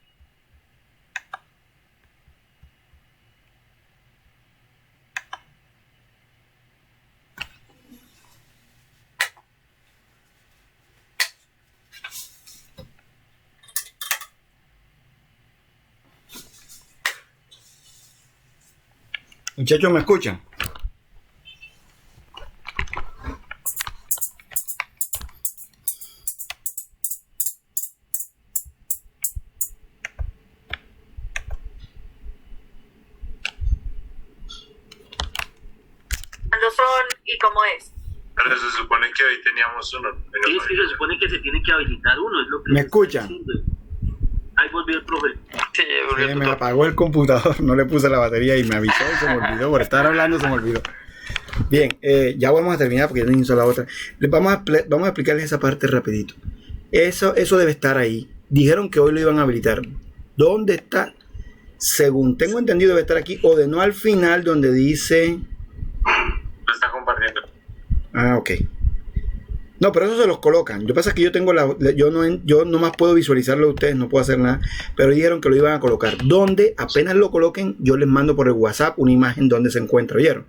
Muchachos, ¿me escuchan? ¿Cuándo son y cómo es? Pero se supone que hoy teníamos uno. Sí, sí, se supone que se tiene que habilitar uno, es lo que ¿Me escuchan? Ahí volvió el profe. Sí, volvió Me apagó el computador, no le puse la batería y me avisó y se me olvidó. Por estar hablando se me olvidó. Bien, ya vamos a terminar porque ya no hizo la otra. Vamos a explicarles esa parte rapidito. Eso debe estar ahí. Dijeron que hoy lo iban a habilitar. ¿Dónde está? Según tengo entendido debe estar aquí, o de no al final donde dice... Lo está compartiendo. Ah, ok. No, pero eso se los colocan. Yo pasa que yo tengo yo nomás puedo visualizarlo de ustedes, no puedo hacer nada. Pero dijeron que lo iban a colocar. Donde apenas lo coloquen, yo les mando por el WhatsApp una imagen donde se encuentra. ¿Oyeron?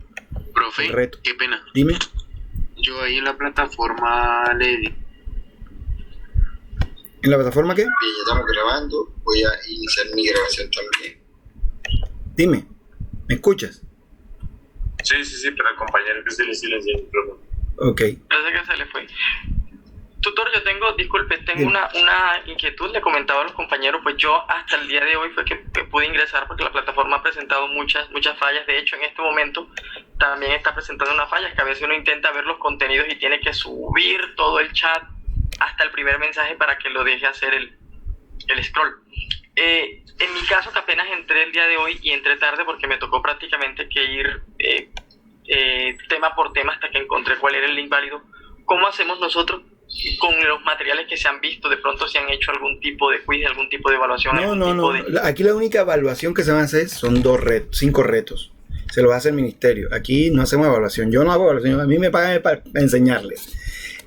Profe, Correcto. qué pena. Dime. Yo ahí en la plataforma le di. ¿En la plataforma qué? Bien, ya estamos grabando. Voy a iniciar mi grabación también. Dime. ¿Me escuchas? Sí, pero el compañero que se le silenció el micrófono. Ok. Parece que se le fue. Tutor, yo tengo una inquietud, le comentaba a los compañeros, pues yo hasta el día de hoy fue que pude ingresar porque la plataforma ha presentado muchas fallas. De hecho, en este momento también está presentando una falla, que a veces uno intenta ver los contenidos y tiene que subir todo el chat hasta el primer mensaje para que lo deje hacer el scroll. En mi caso, que apenas entré el día de hoy y entré tarde porque me tocó prácticamente que ir tema por tema hasta que encontré cuál era el link válido. ¿Cómo hacemos nosotros con los materiales que se han visto? De pronto se han hecho algún tipo de quiz, algún tipo de evaluación. No. Aquí la única evaluación que se va a hacer son 5 retos. Se lo hace el ministerio. Aquí no hacemos evaluación. Yo no hago evaluación. A mí me pagan para enseñarles.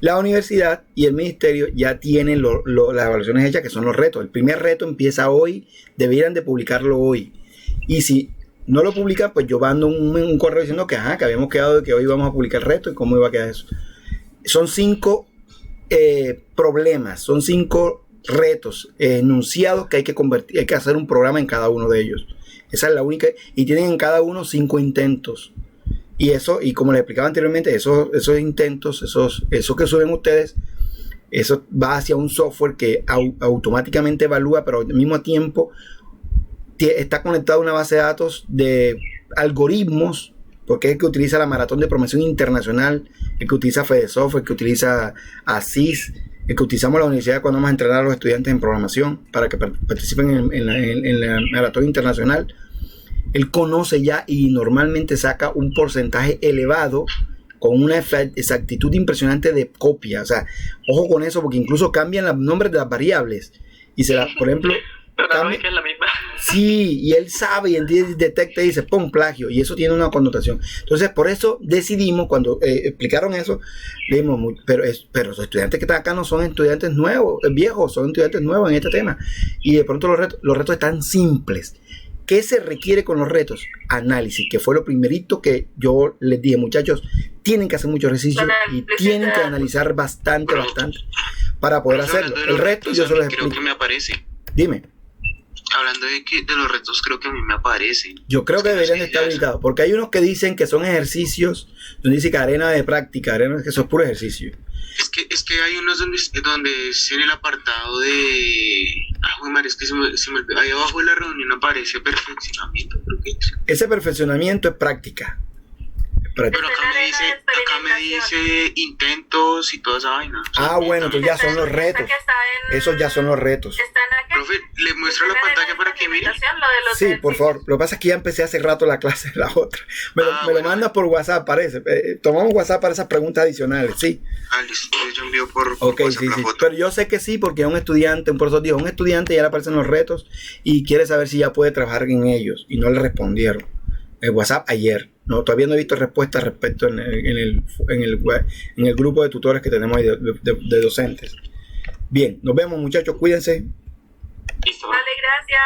La universidad y el ministerio ya tienen las evaluaciones hechas, que son los retos. El primer reto empieza hoy. Debieran de publicarlo hoy. Y si no lo publican, pues yo mando un correo diciendo que habíamos quedado de que hoy vamos a publicar el reto y cómo iba a quedar eso. Son 5 problemas, son 5 retos enunciados que hay que convertir, hay que hacer un programa en cada uno de ellos. Esa es la única, y tienen en cada uno 5 intentos. Y eso, y como les explicaba anteriormente, esos intentos, eso que suben ustedes, eso va hacia un software que automáticamente evalúa, pero al mismo tiempo está conectado a una base de datos de algoritmos, porque es el que utiliza la Maratón de Promoción Internacional, el que utiliza FedeSoft, el que utiliza ASIS, el que utilizamos la universidad cuando vamos a entrenar a los estudiantes en programación para que participen en la Maratón Internacional. Él conoce ya y normalmente saca un porcentaje elevado con una exactitud impresionante de copia. O sea, ojo con eso, porque incluso cambian los nombres de las variables. Y por ejemplo... Pero la lógica es la misma. Sí, y él sabe y detecta y dice, pon plagio, y eso tiene una connotación. Entonces, por eso decidimos, cuando explicaron eso, le dimos, pero los estudiantes que están acá no son estudiantes nuevos, viejos, son estudiantes nuevos en este tema. Y de pronto los retos están simples. ¿Qué se requiere con los retos? Análisis, que fue lo primerito que yo les dije, muchachos, tienen que hacer mucho ejercicio y tienen que analizar bastante para poder hacerlo. El resto yo se los explico. Creo que me aparece. Dime. Hablando de los retos, creo que a mí me aparecen. Yo creo que deberían estar habilitados, porque hay unos que dicen que son ejercicios, donde dice que arena de práctica, que eso es puro ejercicio. Es que hay unos donde es en el apartado de... es que se me olvidó. Ahí abajo de la reunión aparece perfeccionamiento. Ese perfeccionamiento es práctica. Pero acá me dice intentos y toda esa vaina. Bueno, entonces ya son los retos. Esos ya son los retos. Profe, ¿le muestro la pantalla para que mire? Sí, por favor. Lo que pasa es que ya empecé hace rato la clase de la otra. Me lo mandas por WhatsApp, parece. Tomamos WhatsApp para esas preguntas adicionales, sí. Listo. Yo envío por WhatsApp la foto. Pero yo sé que sí, porque un profesor dijo, un estudiante ya le aparecen los retos y quiere saber si ya puede trabajar en ellos. Y no le respondieron. El WhatsApp ayer. No, todavía no he visto respuestas respecto en el grupo de tutores que tenemos ahí de docentes. Bien, nos vemos, muchachos, cuídense. Listo. Gracias.